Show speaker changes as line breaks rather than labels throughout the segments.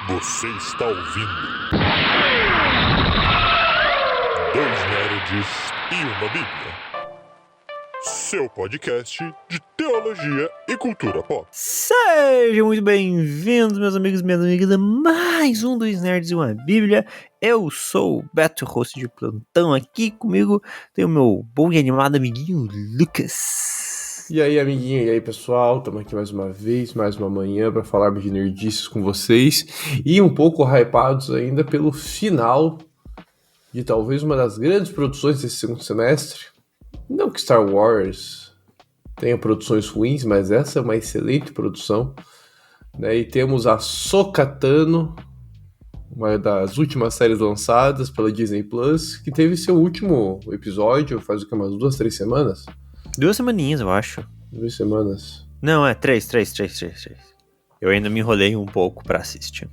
Você está ouvindo Dois Nerds e uma Bíblia, seu podcast de teologia e cultura pop.
Sejam muito bem-vindos, meus amigos e minhas amigas, a mais um Dois Nerds e uma Bíblia. Eu sou o Beto, host de plantão. Aqui comigo tem o meu bom e animado amiguinho Lucas.
E aí, amiguinho, e aí, pessoal, estamos aqui mais uma vez, mais uma manhã para falarmos de nerdices com vocês e um pouco hypados ainda pelo final de talvez uma das grandes produções desse segundo semestre. Não que Star Wars tenha produções ruins, mas essa é uma excelente produção, né? E temos Ahsoka Tano, uma das últimas séries lançadas pela Disney Plus, que teve seu último episódio faz o que, umas 2-3 semanas?
2 semaninhas, eu acho.
2 semanas.
Não, é 3. Eu ainda me enrolei um pouco pra assistir.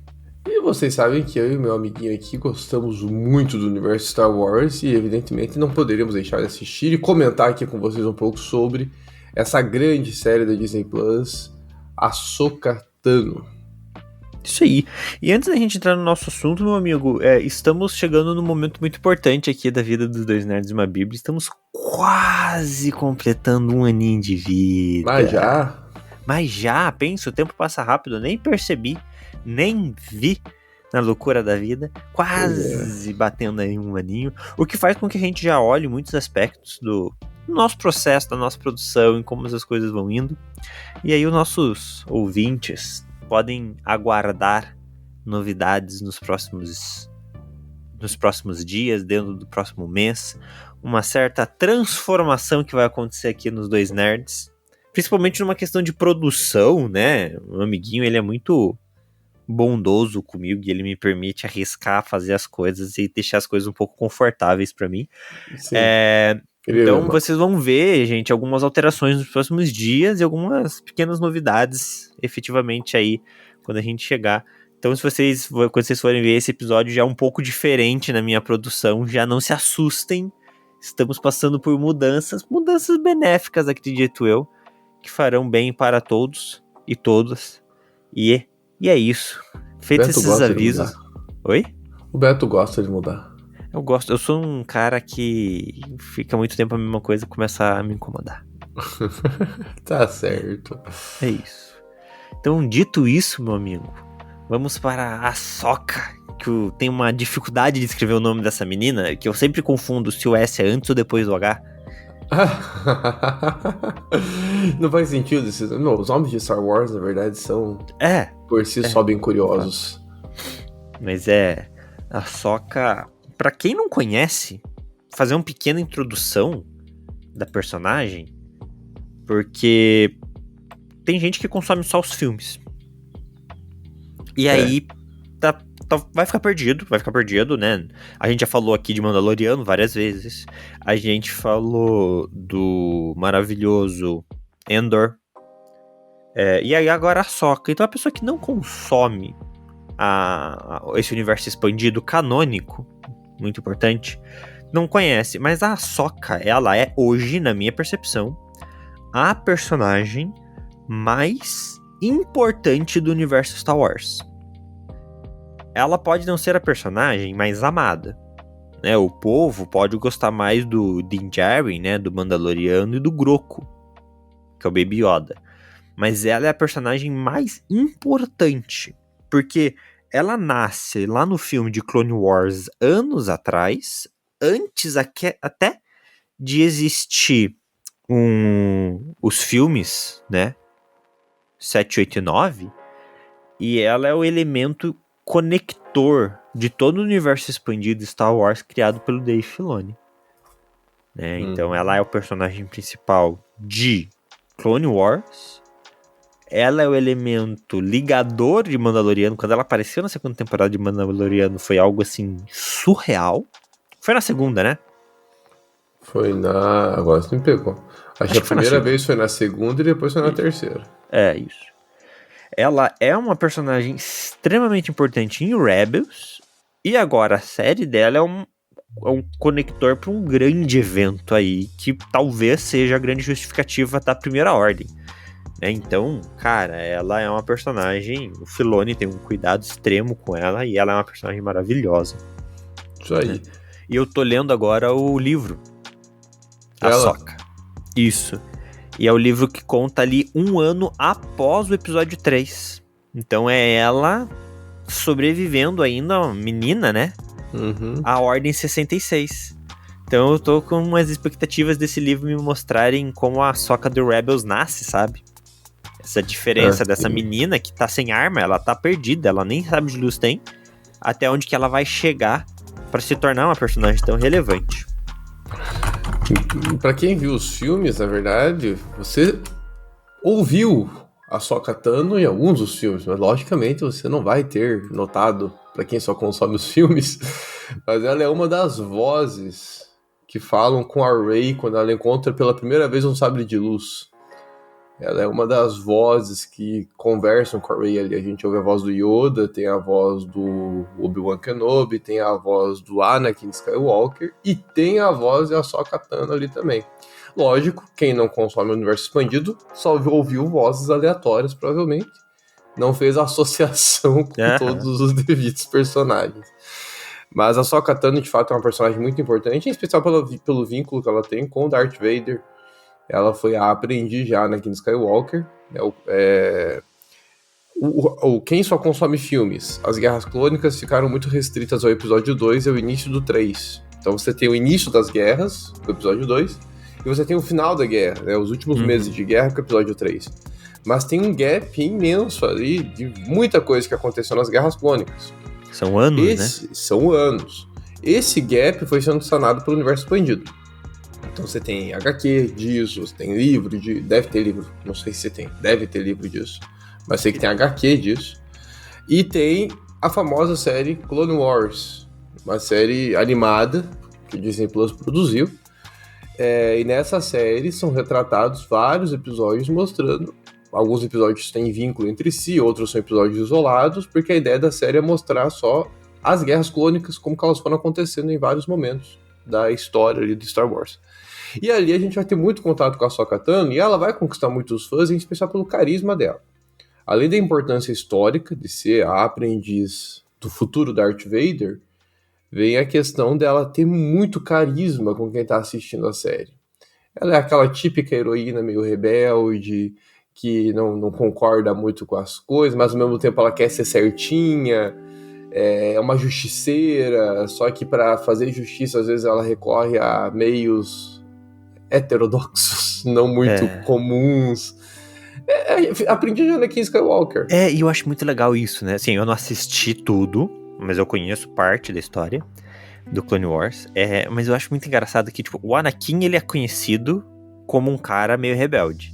E vocês sabem que eu e meu amiguinho aqui gostamos muito do universo Star Wars e evidentemente não poderíamos deixar de assistir e comentar aqui com vocês um pouco sobre essa grande série da Disney Plus, Ahsoka Tano.
Isso aí. E antes da gente entrar no nosso assunto, meu amigo, estamos chegando num momento muito importante aqui da vida dos Dois Nerds e uma Bíblia. Estamos quase completando um aninho de vida. Mas já, pensa, o tempo passa rápido, eu nem percebi, nem vi na loucura da vida, quase batendo aí um aninho, o que faz com que a gente já olhe muitos aspectos do nosso processo, da nossa produção, em como as coisas vão indo. E aí os nossos ouvintes podem aguardar novidades nos próximos dias, dentro do próximo mês, uma certa transformação que vai acontecer aqui nos Dois Nerds, principalmente numa questão de produção, né? O amiguinho, ele é muito bondoso comigo e ele me permite arriscar, fazer as coisas e deixar as coisas um pouco confortáveis para mim.
Sim.
Então vocês vão ver, gente, algumas alterações nos próximos dias e algumas pequenas novidades efetivamente aí quando a gente chegar. Então quando vocês forem ver esse episódio já é um pouco diferente na minha produção, já não se assustem, estamos passando por mudanças benéficas, acredito eu, que farão bem para todos e todas. E é isso. Feitos esses avisos... Oi?
O Beto gosta de mudar.
Eu sou um cara que fica muito tempo a mesma coisa e começa a me incomodar.
Tá certo.
É isso. Então, dito isso, meu amigo, vamos para a Ahsoka, que eu tenho uma dificuldade de escrever o nome dessa menina, que eu sempre confundo se o S é antes ou depois do H.
Não faz sentido esses... Não, os nomes de Star Wars, na verdade, são por si só bem curiosos.
Mas a Ahsoka... Pra quem não conhece, fazer uma pequena introdução da personagem, porque tem gente que consome só os filmes. E aí vai ficar perdido, né? A gente já falou aqui de Mandaloriano várias vezes. A gente falou do maravilhoso Endor. E aí agora a Ahsoka. Então a pessoa que não consome esse universo expandido canônico, muito importante, não conhece, mas a Ahsoka, ela é hoje, na minha percepção, a personagem mais importante do universo Star Wars. Ela pode não ser a personagem mais amada, né? O povo pode gostar mais do Din Djarin, né? Do Mandaloriano e do Grogu, que é o Baby Yoda. Mas ela é a personagem mais importante, porque ela nasce lá no filme de Clone Wars anos atrás, antes até de existir os filmes, né? 7, 8 e 9. E ela é o elemento conector de todo o universo expandido Star Wars criado pelo Dave Filoni. Né? Então ela é o personagem principal de Clone Wars. Ela é o elemento ligador de Mandaloriano. Quando ela apareceu na segunda temporada de Mandaloriano, foi algo assim surreal. Foi na segunda, né?
Agora você me pegou. Acho que a primeira vez foi na segunda e depois foi na terceira.
É, isso. Ela é uma personagem extremamente importante em Rebels. E agora a série dela é um conector para um grande evento aí, que talvez seja a grande justificativa da Primeira Ordem. Então, cara, ela é uma personagem. O Filoni tem um cuidado extremo com ela e ela é uma personagem maravilhosa.
Isso aí.
E eu tô lendo agora o livro.
Ela?
Ahsoka. Isso. E é o livro que conta ali 1 ano após o episódio 3. Então é ela sobrevivendo ainda, menina, né?
Uhum.
A Ordem 66. Então eu tô com umas expectativas desse livro me mostrarem como a Ahsoka do Rebels nasce, sabe? Essa diferença dessa menina que tá sem arma, ela tá perdida, ela nem sabe de luz tem, até onde que ela vai chegar pra se tornar uma personagem tão relevante.
Pra quem viu os filmes, na verdade, você ouviu a Ahsoka Tano em alguns dos filmes, mas logicamente você não vai ter notado, pra quem só consome os filmes, mas ela é uma das vozes que falam com a Rey quando ela encontra pela primeira vez um sabre de luz. Ela é uma das vozes que conversam com a Rey ali. A gente ouve a voz do Yoda, tem a voz do Obi-Wan Kenobi, tem a voz do Anakin Skywalker e tem a voz da Ahsoka Tano ali também. Lógico, quem não consome o universo expandido só ouviu vozes aleatórias, provavelmente. Não fez a associação com todos os devidos personagens. Mas a Ahsoka Tano, de fato, é uma personagem muito importante, em especial pelo vínculo que ela tem com o Darth Vader. Ela foi a aprendiz já Anakin Skywalker. Quem só consome filmes, as Guerras Clônicas ficaram muito restritas ao episódio 2 e ao início do 3. Então você tem o início das guerras, do episódio 2, e você tem o final da guerra, né, os últimos meses de guerra, que é o episódio 3. Mas tem um gap imenso ali de muita coisa que aconteceu nas Guerras Clônicas.
São anos, né?
São anos. Esse gap foi sendo sanado pelo universo expandido. Então você tem HQ disso, você tem livro, deve ter livro, não sei se tem, deve ter livro disso, mas sei que tem HQ disso. E tem a famosa série Clone Wars, uma série animada que o Disney Plus produziu. E nessa série são retratados vários episódios mostrando. Alguns episódios têm vínculo entre si, outros são episódios isolados, porque a ideia da série é mostrar só as guerras clônicas, como que elas foram acontecendo em vários momentos da história ali de Star Wars. E ali a gente vai ter muito contato com a Ahsoka Tano, e ela vai conquistar muitos fãs, em especial pelo carisma dela. Além da importância histórica de ser a aprendiz do futuro Darth Vader, vem a questão dela ter muito carisma com quem está assistindo a série. Ela é aquela típica heroína meio rebelde, que não concorda muito com as coisas, mas ao mesmo tempo ela quer ser certinha, é uma justiceira, só que para fazer justiça às vezes ela recorre a meios heterodoxos, não muito comuns. Aprendi de Anakin Skywalker.
E eu acho muito legal isso, né? Assim, eu não assisti tudo, mas eu conheço parte da história do Clone Wars. Mas eu acho muito engraçado que, tipo, o Anakin, ele é conhecido como um cara meio rebelde.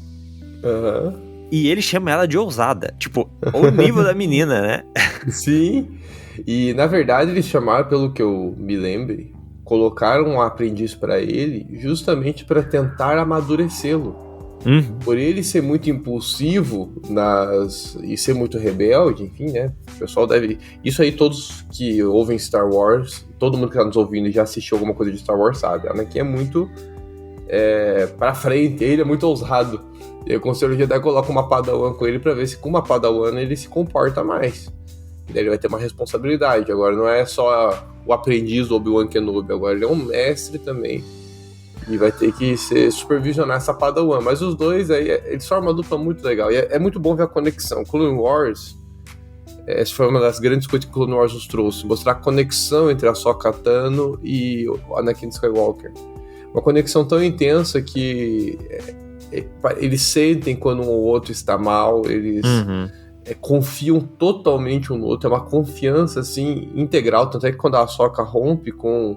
E ele chama ela de ousada. Tipo, o nível da menina, né?
Sim. E, na verdade, eles chamaram, pelo que eu me lembre, colocaram um aprendiz pra ele justamente para tentar amadurecê-lo. Por ele ser muito impulsivo e ser muito rebelde, enfim, né? O pessoal deve... Isso aí todos que ouvem Star Wars, todo mundo que tá nos ouvindo e já assistiu alguma coisa de Star Wars sabe. A Anakin é muito pra frente, ele é muito ousado. E o Conselho Jedi coloca uma Padawan com ele pra ver se com uma Padawan ele se comporta mais. E daí ele vai ter uma responsabilidade. Agora não é só o aprendiz do Obi-Wan Kenobi, agora ele é um mestre também. E vai ter que supervisionar essa Padawan. Mas os dois aí, eles formam uma dupla muito legal. E é muito bom ver a conexão. Clone Wars, essa foi uma das grandes coisas que Clone Wars nos trouxe. Mostrar a conexão entre a Ahsoka Tano e o Anakin Skywalker. Uma conexão tão intensa que eles sentem quando um ou outro está mal, eles confiam totalmente um no outro, é uma confiança assim, integral, tanto é que quando a Ahsoka rompe com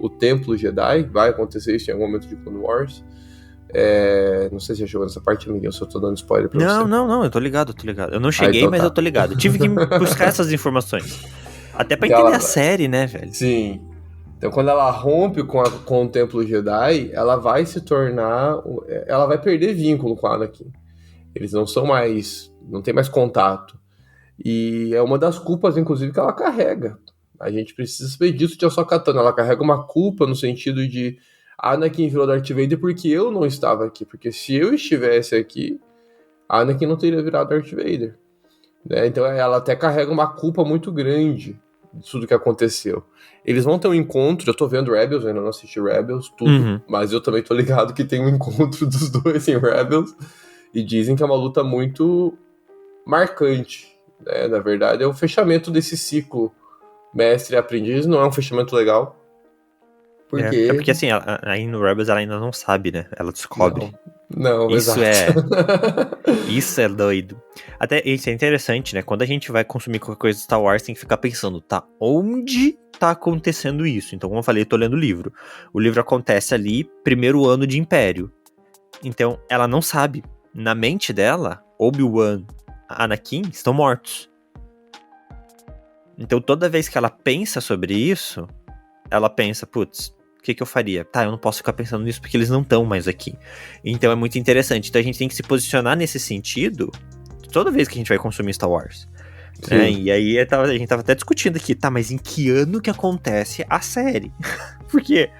o Templo Jedi, vai acontecer isso em algum momento de Clone Wars. Não sei se já chegou nessa parte, amiguinho, se eu tô dando spoiler pra você.
Não, eu tô ligado. Eu não cheguei, então mas eu tô ligado. Eu tive que buscar essas informações. Até pra entender a série, né, velho?
Sim. Então, quando ela rompe com o Templo Jedi, ela vai se tornar... Ela vai perder vínculo com a Anakin. Eles não tem mais contato. E é uma das culpas, inclusive, que ela carrega. A gente precisa saber disso de Ahsoka Tano. Ela carrega uma culpa no sentido de Anakin virou Darth Vader porque eu não estava aqui. Porque se eu estivesse aqui, a Anakin não teria virado Darth Vader. Né? Então ela até carrega uma culpa muito grande de tudo que aconteceu. Eles vão ter um encontro, eu tô vendo Rebels, eu ainda não assisti Rebels, tudo, mas eu também tô ligado que tem um encontro dos dois em Rebels, e dizem que é uma luta muito marcante, né? Na verdade é o fechamento desse ciclo mestre e aprendiz, não é um fechamento legal, porque...
É porque assim, aí no Rebels ela ainda não sabe, né? Ela descobre.
Não,
Isso
exato.
Isso é doido. Até isso é interessante, né? Quando a gente vai consumir qualquer coisa de Star Wars, tem que ficar pensando, tá? Onde tá acontecendo isso? Então, como eu falei, eu tô lendo o livro. O livro acontece ali, primeiro ano de Império. Então, ela não sabe. Na mente dela, Obi-Wan, Anakin estão mortos. Então, toda vez que ela pensa sobre isso, ela pensa, putz, o que eu faria? Tá, eu não posso ficar pensando nisso porque eles não estão mais aqui. Então é muito interessante. Então a gente tem que se posicionar nesse sentido toda vez que a gente vai consumir Star Wars. Né? E aí a gente tava até discutindo aqui, tá, mas em que ano que acontece a série? Porque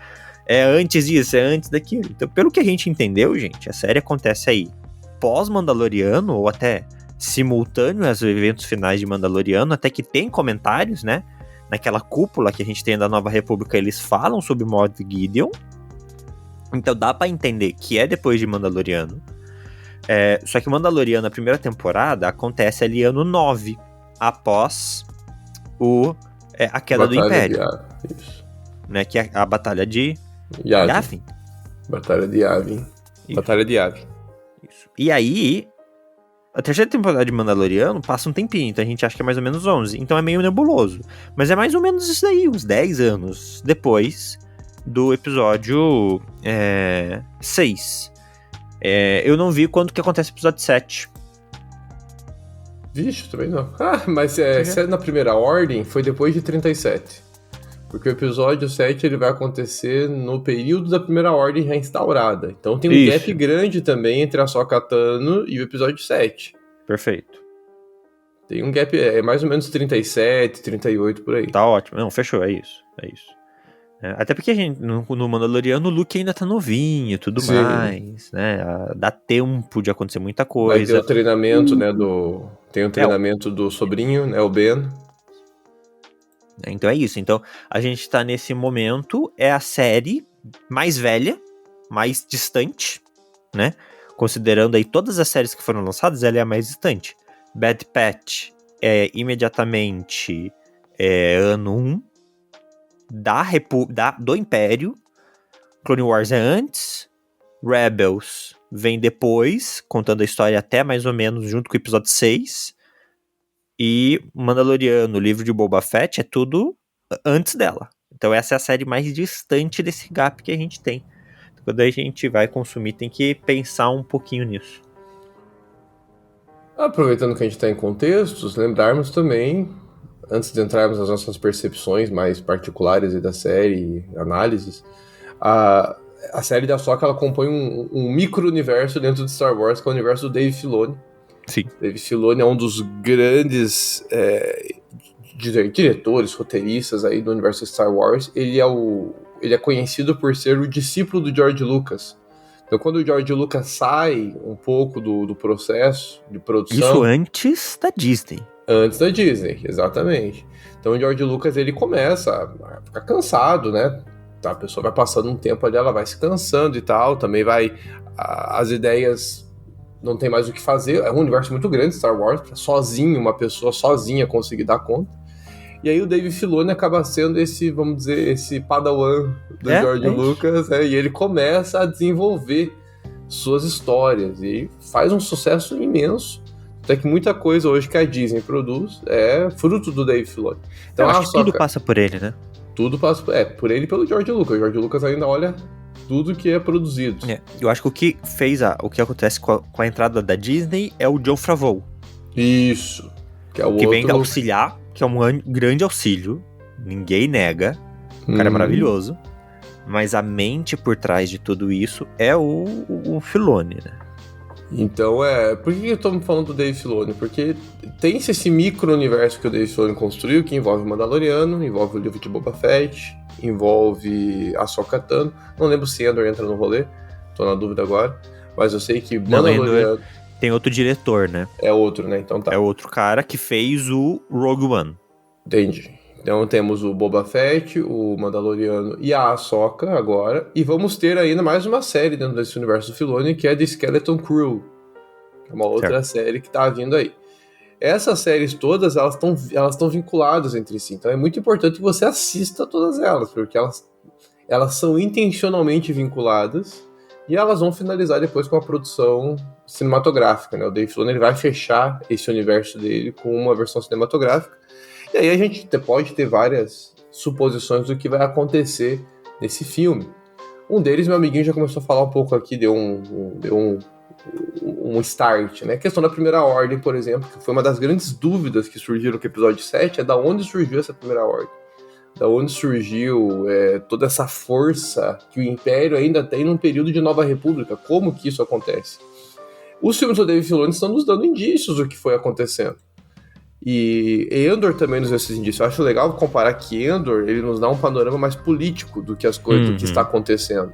é antes disso, é antes daquilo. Então, pelo que a gente entendeu, gente, a série acontece aí pós-Mandaloriano, ou até simultâneo aos eventos finais de Mandaloriano, até que tem comentários, né? Naquela cúpula que a gente tem da Nova República, eles falam sobre o Moff Gideon. Então dá pra entender que é depois de Mandaloriano. Só que o Mandaloriano, a primeira temporada, acontece ali ano 9, após a queda do Império.
Isso.
Né, que é a Batalha de
Yavin. Batalha de Yavin.
Isso.
Batalha de Yavin.
Isso. E aí, a terceira temporada de Mandaloriano passa um tempinho, então a gente acha que é mais ou menos 11. Então é meio nebuloso. Mas é mais ou menos isso daí, uns 10 anos depois do episódio 6. Eu não vi quando que acontece o episódio 7.
Vixe, também não. Mas se é na primeira ordem, foi depois de 37. Porque o episódio 7 ele vai acontecer no período da primeira ordem reinstaurada. Então tem um gap grande também entre a Ahsoka Tano e o episódio 7.
Perfeito.
Tem um gap, mais ou menos 37, 38 por aí.
Tá ótimo. Não, fechou, é isso. Até porque a gente, no Mandaloriano, o Luke ainda tá novinho e tudo mais, né? Dá tempo de acontecer muita coisa.
Vai ter o treinamento, né, tem o treinamento do sobrinho, né, o Ben.
Então é isso. Então a gente tá nesse momento, é a série mais velha, mais distante, né? Considerando aí todas as séries que foram lançadas, ela é a mais distante. Bad Batch é imediatamente ano 1 do Império. Clone Wars é antes. Rebels vem depois, contando a história até mais ou menos junto com o episódio 6. E Mandaloriano, o livro de Boba Fett, é tudo antes dela. Então essa é a série mais distante desse gap que a gente tem. Quando a gente vai consumir, tem que pensar um pouquinho nisso.
Aproveitando que a gente está em contextos, lembrarmos também, antes de entrarmos nas nossas percepções mais particulares da série, análises, a série da Ahsoka, ela compõe um micro-universo dentro de Star Wars, que é o universo do Dave Filoni.
Sim.
Dave Filoni é um dos grandes diretores, roteiristas aí do universo Star Wars. Ele é conhecido por ser o discípulo do George Lucas. Então, quando o George Lucas sai um pouco do processo de produção...
Isso antes da Disney.
Antes da Disney, exatamente. Então, o George Lucas, ele começa a ficar cansado, né? A pessoa vai passando um tempo ali, ela vai se cansando e tal. Também as ideias... não tem mais o que fazer, é um universo muito grande, Star Wars, sozinho, uma pessoa sozinha conseguir dar conta. E aí o Dave Filoni acaba sendo esse padawan do George Lucas, e ele começa a desenvolver suas histórias, e faz um sucesso imenso, até que muita coisa hoje que a Disney produz é fruto do Dave Filoni. Então,
acho que tudo passa por ele, né?
Tudo passa por ele e pelo George Lucas. O George Lucas ainda olha tudo que é produzido.
Eu acho que o que acontece com a entrada da Disney é o Jon Favreau.
Isso. Que
vem auxiliar, que é um grande auxílio. Ninguém nega. O cara é maravilhoso. Mas a mente por trás de tudo isso é o Filoni, né?
Então, por que eu tô falando do Dave Filoni? Porque tem esse micro-universo que o Dave Filoni construiu, que envolve o Mandaloriano, envolve o livro de Boba Fett, envolve a Ahsoka Tano. Não lembro se Andor entra no rolê, tô na dúvida agora. Mas eu sei que Mandaloriano...
tem outro diretor, né?
É outro, né? Então tá.
É outro cara que fez o Rogue One.
Entendi. Então temos o Boba Fett, o Mandaloriano e a Ahsoka agora. E vamos ter ainda mais uma série dentro desse universo do Filoni, que é The Skeleton Crew. Que é uma outra série que tá vindo aí. Essas séries todas, elas estão vinculadas entre si. Então é muito importante que você assista todas elas, porque elas são intencionalmente vinculadas e elas vão finalizar depois com a produção cinematográfica, né? O Dave Filoni ele vai fechar esse universo dele com uma versão cinematográfica. E aí a gente pode ter várias suposições do que vai acontecer nesse filme. Um deles, meu amiguinho já começou a falar um pouco aqui, deu um start, né? A questão da Primeira Ordem, por exemplo, que foi uma das grandes dúvidas que surgiram no episódio 7, é da onde surgiu essa Primeira Ordem. Da onde surgiu toda essa força que o Império ainda tem num período de Nova República. Como que isso acontece? Os filmes do Dave Filoni estão nos dando indícios do que foi acontecendo. E Endor também nos dá esses indícios. Eu acho legal comparar que Endor ele nos dá um panorama mais político do que as coisas do que está acontecendo.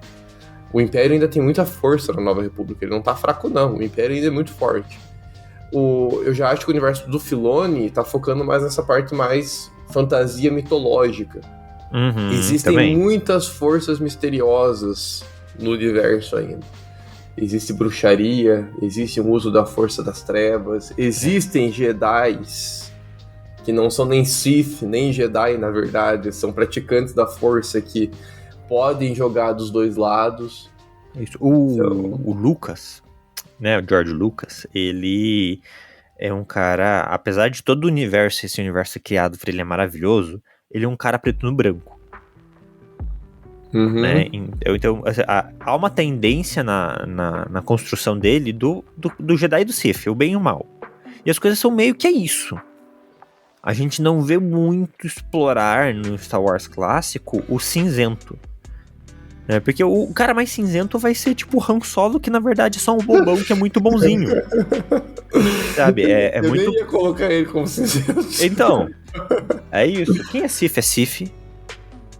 O Império ainda tem muita força na Nova República. Ele não tá fraco, não. O Império ainda é muito forte. Eu já acho que o universo do Filoni tá focando mais nessa parte mais fantasia mitológica. Existem
também
muitas forças misteriosas no universo ainda. Existe bruxaria, existe o uso da força das trevas, existem Jedis que não são nem Sith, nem Jedi, na verdade, são praticantes da força que podem jogar dos dois lados.
Isso. O Lucas, né, o George Lucas, ele é um cara, apesar de todo o universo, esse universo criado por ele é maravilhoso, ele é um cara preto no branco. Né? Então, há uma tendência na construção dele do Jedi e do Sith, o bem e o mal. E as coisas são meio que isso. A gente não vê muito explorar no Star Wars clássico o cinzento. Né? Porque o cara mais cinzento vai ser tipo o Han Solo, que na verdade é só um bobão que é muito bonzinho. Sabe? Eu muito...
nem ia colocar ele como cinzento.
Então, é isso. Quem é Sith é Sith.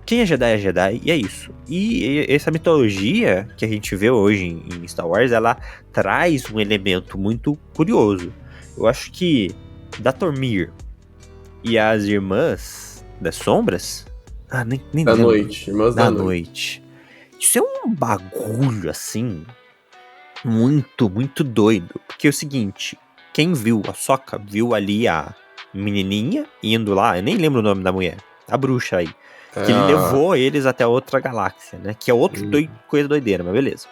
Quem é Jedi, e é isso. E essa mitologia que a gente vê hoje em Star Wars, ela traz um elemento muito curioso. Eu acho que Dathomir e as Irmãs das Sombras... nem
da
lembro.
noite, Irmãs da noite.
Isso é um bagulho, assim, muito, muito doido. Porque é o seguinte, quem viu a Ahsoka, viu ali a menininha indo lá, eu nem lembro o nome da mulher, a bruxa aí. Que ele levou eles até outra galáxia, né? Que é outra coisa doideira, mas beleza.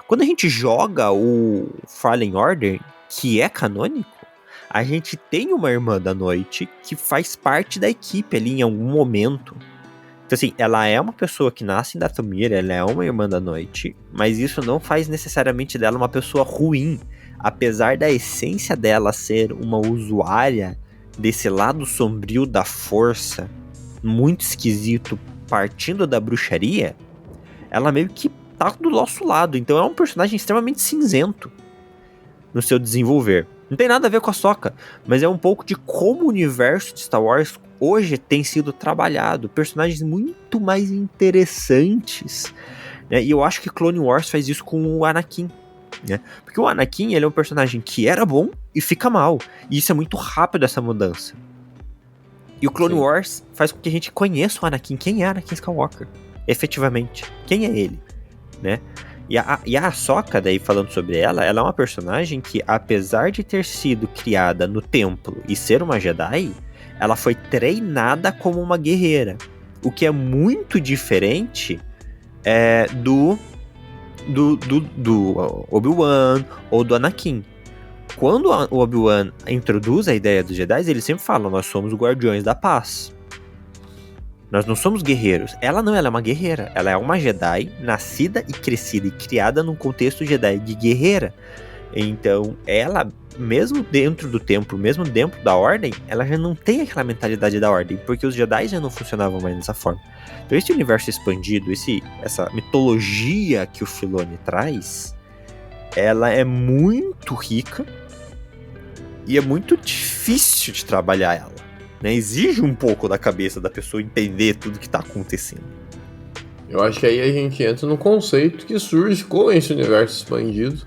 Quando a gente joga o Fallen Order, que é canônico, a gente tem uma Irmã da Noite que faz parte da equipe ali em algum momento. Então assim, ela é uma pessoa que nasce em Dathomir, ela é uma Irmã da Noite, mas isso não faz necessariamente dela uma pessoa ruim. Apesar da essência dela ser uma usuária desse lado sombrio da força, muito esquisito, partindo da bruxaria, ela meio que tá do nosso lado. Então é um personagem extremamente cinzento no seu desenvolver. Não tem nada a ver com a Ahsoka, mas é um pouco de como o universo de Star Wars hoje tem sido trabalhado. Personagens muito mais interessantes. Né? E eu acho que Clone Wars faz isso com o Anakin. Né? Porque o Anakin ele é um personagem que era bom e fica mal. E isso é muito rápido, essa mudança. E o Clone Wars faz com que a gente conheça o Anakin. Quem é Anakin Skywalker? Efetivamente. Quem é ele? Né? E a Ahsoka, daí falando sobre ela, ela é uma personagem que, apesar de ter sido criada no templo e ser uma Jedi, ela foi treinada como uma guerreira. O que é muito diferente do Obi-Wan ou do Anakin. Quando o Obi-Wan introduz a ideia dos Jedi, ele sempre fala, nós somos os guardiões da paz. Nós não somos guerreiros. Ela não, ela é uma guerreira. Ela é uma Jedi, nascida e crescida e criada num contexto Jedi de guerreira. Então, ela, mesmo dentro do templo, mesmo dentro da Ordem, ela já não tem aquela mentalidade da Ordem, porque os Jedi já não funcionavam mais dessa forma. Então, esse universo expandido, essa mitologia que o Filoni traz, ela é muito rica e é muito difícil de trabalhar ela. Né? Exige um pouco da cabeça da pessoa entender tudo que está acontecendo.
Eu acho que aí a gente entra no conceito que surge com esse universo expandido.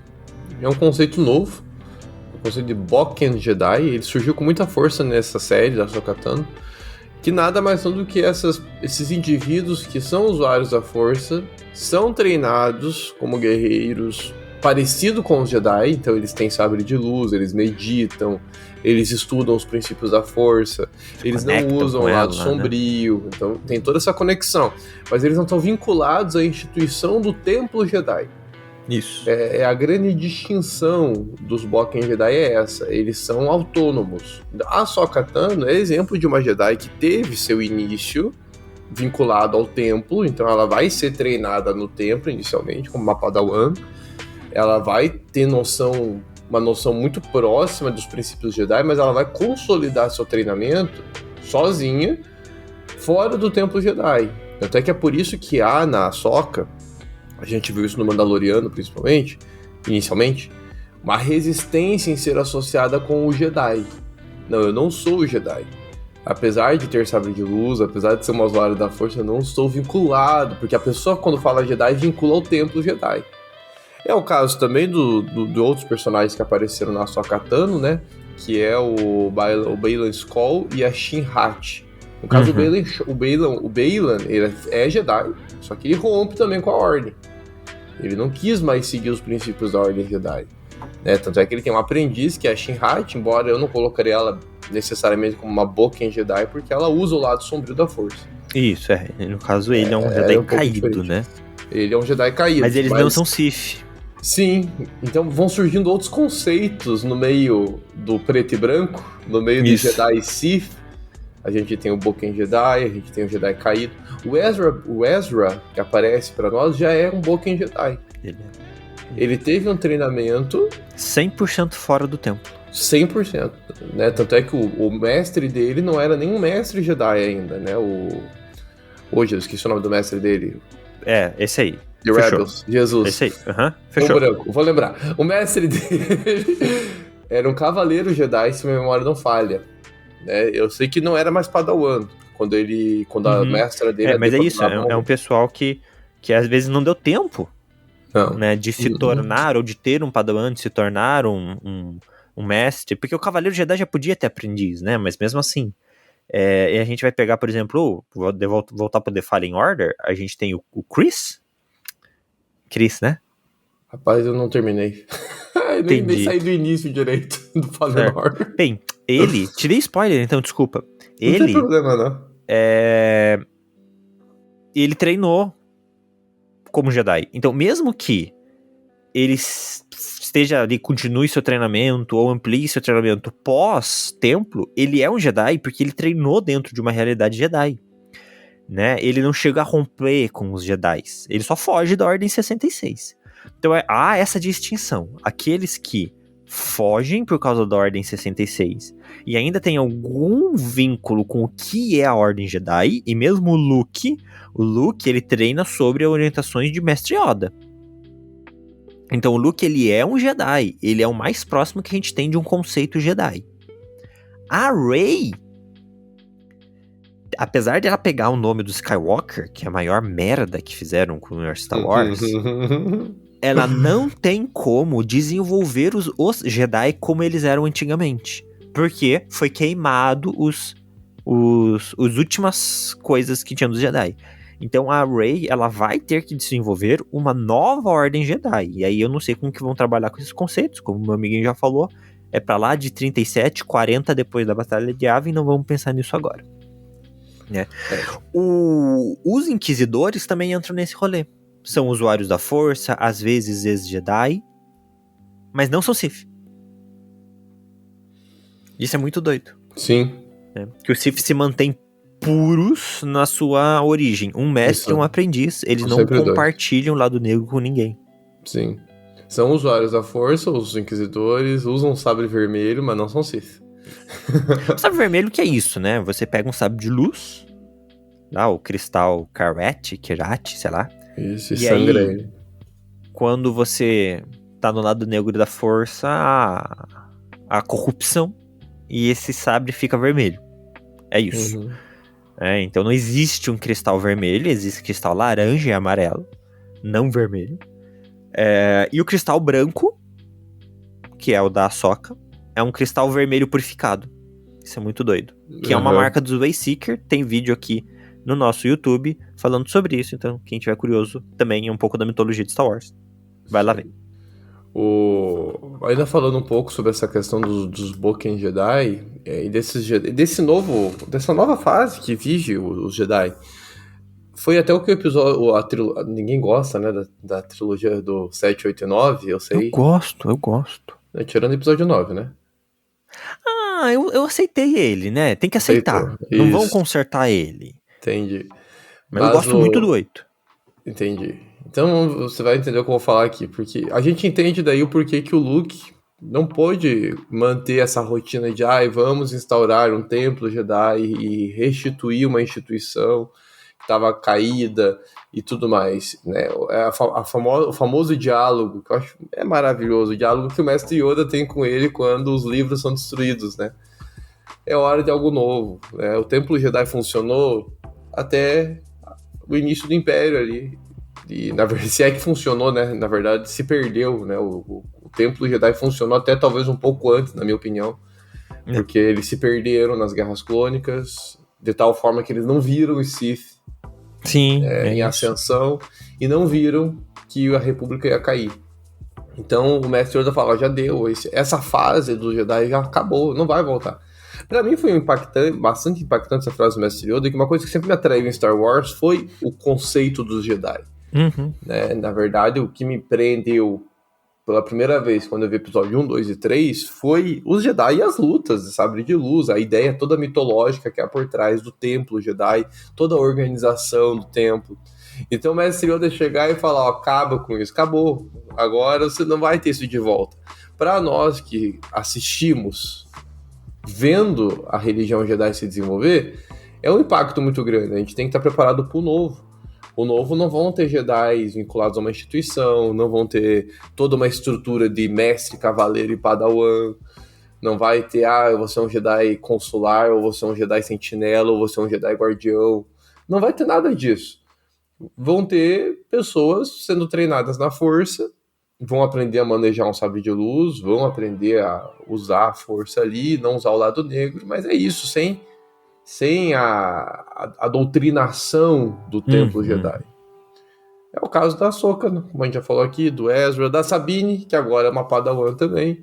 É um conceito novo, conceito de Bokken Jedi, ele surgiu com muita força nessa série da Ahsoka Tano, que nada mais são do que esses indivíduos que são usuários da força, são treinados como guerreiros parecido com os Jedi, então eles têm sabre de luz, eles meditam, eles estudam os princípios da força, eles não usam o lado sombrio, né? Então tem toda essa conexão, mas eles não estão vinculados à instituição do Templo Jedi.
Isso.
A grande distinção dos Bokken Jedi é essa, eles são autônomos. A Ahsoka Tano é exemplo de uma Jedi que teve seu início vinculado ao templo, então ela vai ser treinada no templo inicialmente, como uma Padawan. Ela vai ter uma noção muito próxima dos princípios Jedi, mas ela vai consolidar seu treinamento sozinha, fora do Templo Jedi. Até que é por isso que há na Ahsoka, a gente viu isso no Mandaloriano principalmente, inicialmente, uma resistência em ser associada com o Jedi. Não, eu não sou o Jedi. Apesar de ter sabre de luz, apesar de ser uma usuário da força, eu não estou vinculado, porque a pessoa quando fala Jedi vincula ao Templo Jedi. É o caso também de outros personagens que apareceram na Ahsoka Tano, né? Que é o Baylan Skoll e a Shin Hati. No caso, o Baylan, ele é Jedi, só que ele rompe também com a Ordem. Ele não quis mais seguir os princípios da Ordem Jedi. Né? Tanto é que ele tem um aprendiz, que é a Shin Hati, embora eu não colocaria ela necessariamente como uma Bokken Jedi, porque ela usa o lado sombrio da força.
Isso, no caso ele é um Jedi caído, né?
Ele é um Jedi caído.
Mas eles não são Sith.
Sim, então vão surgindo outros conceitos no meio do preto e branco, no meio de Jedi e Sith. A gente tem o Bokken Jedi, a gente tem o Jedi caído. O Ezra que aparece pra nós, já é um Bokken Jedi. Ele teve um treinamento
100% fora do templo.
100%, né? Tanto é que o mestre dele não era nem um mestre Jedi ainda, né? Hoje eu esqueci o nome do mestre dele.
Esse aí.
The Rebels, Jesus.
Esse aí, fechou.
O branco, vou lembrar. O mestre dele era um cavaleiro Jedi, se minha memória não falha. Né? Eu sei que não era mais Padawan, quando a mestra dele...
mas é isso, é um pessoal que às vezes não deu tempo, né, de se tornar, ou de ter um Padawan, de se tornar um mestre, porque o cavaleiro Jedi já podia ter aprendiz, né, mas mesmo assim... e a gente vai pegar, por exemplo, vou voltar para o The Fallen Order, a gente tem o Chris, né?
Rapaz, eu não terminei. nem saí do início direito do Fallen Order.
Bem, te dei spoiler, então desculpa.
Não tem problema, não.
Ele treinou como Jedi. Então, mesmo que ele esteja ali, continue seu treinamento ou amplie seu treinamento pós-templo, ele é um Jedi porque ele treinou dentro de uma realidade Jedi. Né? Ele não chega a romper com os Jedi. Ele só foge da Ordem 66. Então há essa distinção. Aqueles que fogem por causa da Ordem 66 e ainda tem algum vínculo com o que é a Ordem Jedi, e mesmo o Luke ele treina sobre as orientações de Mestre Yoda. Então o Luke ele é um Jedi, ele é o mais próximo que a gente tem de um conceito Jedi. A Rey, apesar de ela pegar o nome do Skywalker, que é a maior merda que fizeram com o universo Star Wars, ela não tem como desenvolver os Jedi como eles eram antigamente. Porque foi queimado os últimas coisas que tinha dos Jedi. Então a Rey, ela vai ter que desenvolver uma nova ordem Jedi. E aí eu não sei como que vão trabalhar com esses conceitos, como o meu amiguinho já falou, é pra lá de 37, 40 depois da Batalha de Yavin, não vamos pensar nisso agora. Né? Os Inquisidores também entram nesse rolê. São usuários da força, às vezes ex-Jedi, mas não são Sith. Isso é muito doido.
Sim.
Né? Que os Sith se mantêm puros na sua origem. Um mestre e um aprendiz. Eles não compartilham o lado negro com ninguém.
Sim. São usuários da força, os Inquisidores, usam sabre vermelho, mas não são Sith.
O sabre vermelho que é isso, né? Você pega um sabre de luz, o cristal Kirati, sei lá.
Isso, e sangra
aí,
ele. Quando
você tá no lado negro da força, a corrupção, e esse sabre fica vermelho. É isso.
Uhum.
Então não existe um cristal vermelho, existe cristal laranja e amarelo, não vermelho. E o cristal branco, que é o da Ahsoka, é um cristal vermelho purificado. Isso é muito doido. Que é uma
Aham.
marca do Wayseeker. Tem vídeo aqui no nosso YouTube falando sobre isso. Então, quem tiver curioso, também é um pouco da mitologia de Star Wars. Vai lá ver.
Ainda falando um pouco sobre essa questão dos Boken Jedi, e dessa nova fase que vige os Jedi. Foi até o que o episódio. Ninguém gosta, né? Da trilogia do 7, 8 e 9, eu sei.
Eu gosto.
Tirando o episódio 9, né?
Ah, eu aceitei ele, né? Tem que aceitar.
Aceitou.
Não vão
Isso.
consertar ele.
Entendi.
Mas eu gosto muito do 8.
Entendi. Então você vai entender o que eu vou falar aqui, porque a gente entende daí o porquê que o Luke não pôde manter essa rotina de vamos instaurar um templo Jedi e restituir uma instituição que estava caída e tudo mais, né? O famoso diálogo, que eu acho maravilhoso, o diálogo que o mestre Yoda tem com ele quando os livros são destruídos, né? É hora de algo novo, né? O templo Jedi funcionou até o início do Império ali. E, na verdade, se é que funcionou, né? Na verdade, se perdeu, né? O Templo Jedi funcionou até talvez um pouco antes, na minha opinião. Porque eles se perderam nas Guerras Clônicas, de tal forma que eles não viram os Sith em ascensão e não viram que a República ia cair. Então, o Mestre Yoda fala, já deu, essa fase do Jedi já acabou, não vai voltar. Pra mim foi bastante impactante essa frase do Mestre Yoda, que uma coisa que sempre me atraiu em Star Wars foi o conceito dos Jedi.
Uhum.
Né? Na verdade, o que me prendeu pela primeira vez quando eu vi episódio 1, 2 e 3 foi os Jedi e as lutas de sabre de luz, a ideia toda mitológica que é por trás do templo Jedi, toda a organização do templo. Então o Mestre Yoda chegar e falar, acaba com isso, acabou, agora você não vai ter isso de volta. Para nós que assistimos vendo a religião Jedi se desenvolver, é um impacto muito grande, a gente tem que estar preparado para o novo. O novo não vão ter Jedi vinculados a uma instituição, não vão ter toda uma estrutura de mestre, cavaleiro e padawan, não vai ter, eu vou ser um Jedi consular, ou vou ser um Jedi sentinela, ou vou ser um Jedi guardião. Não vai ter nada disso. Vão ter pessoas sendo treinadas na força, vão aprender a manejar um sabre de luz, vão aprender a usar a força ali, não usar o lado negro, mas é isso, sem a doutrinação do Templo Jedi. É o caso da Ahsoka, né? Como a gente já falou aqui, do Ezra, da Sabine, que agora é uma Padawan também.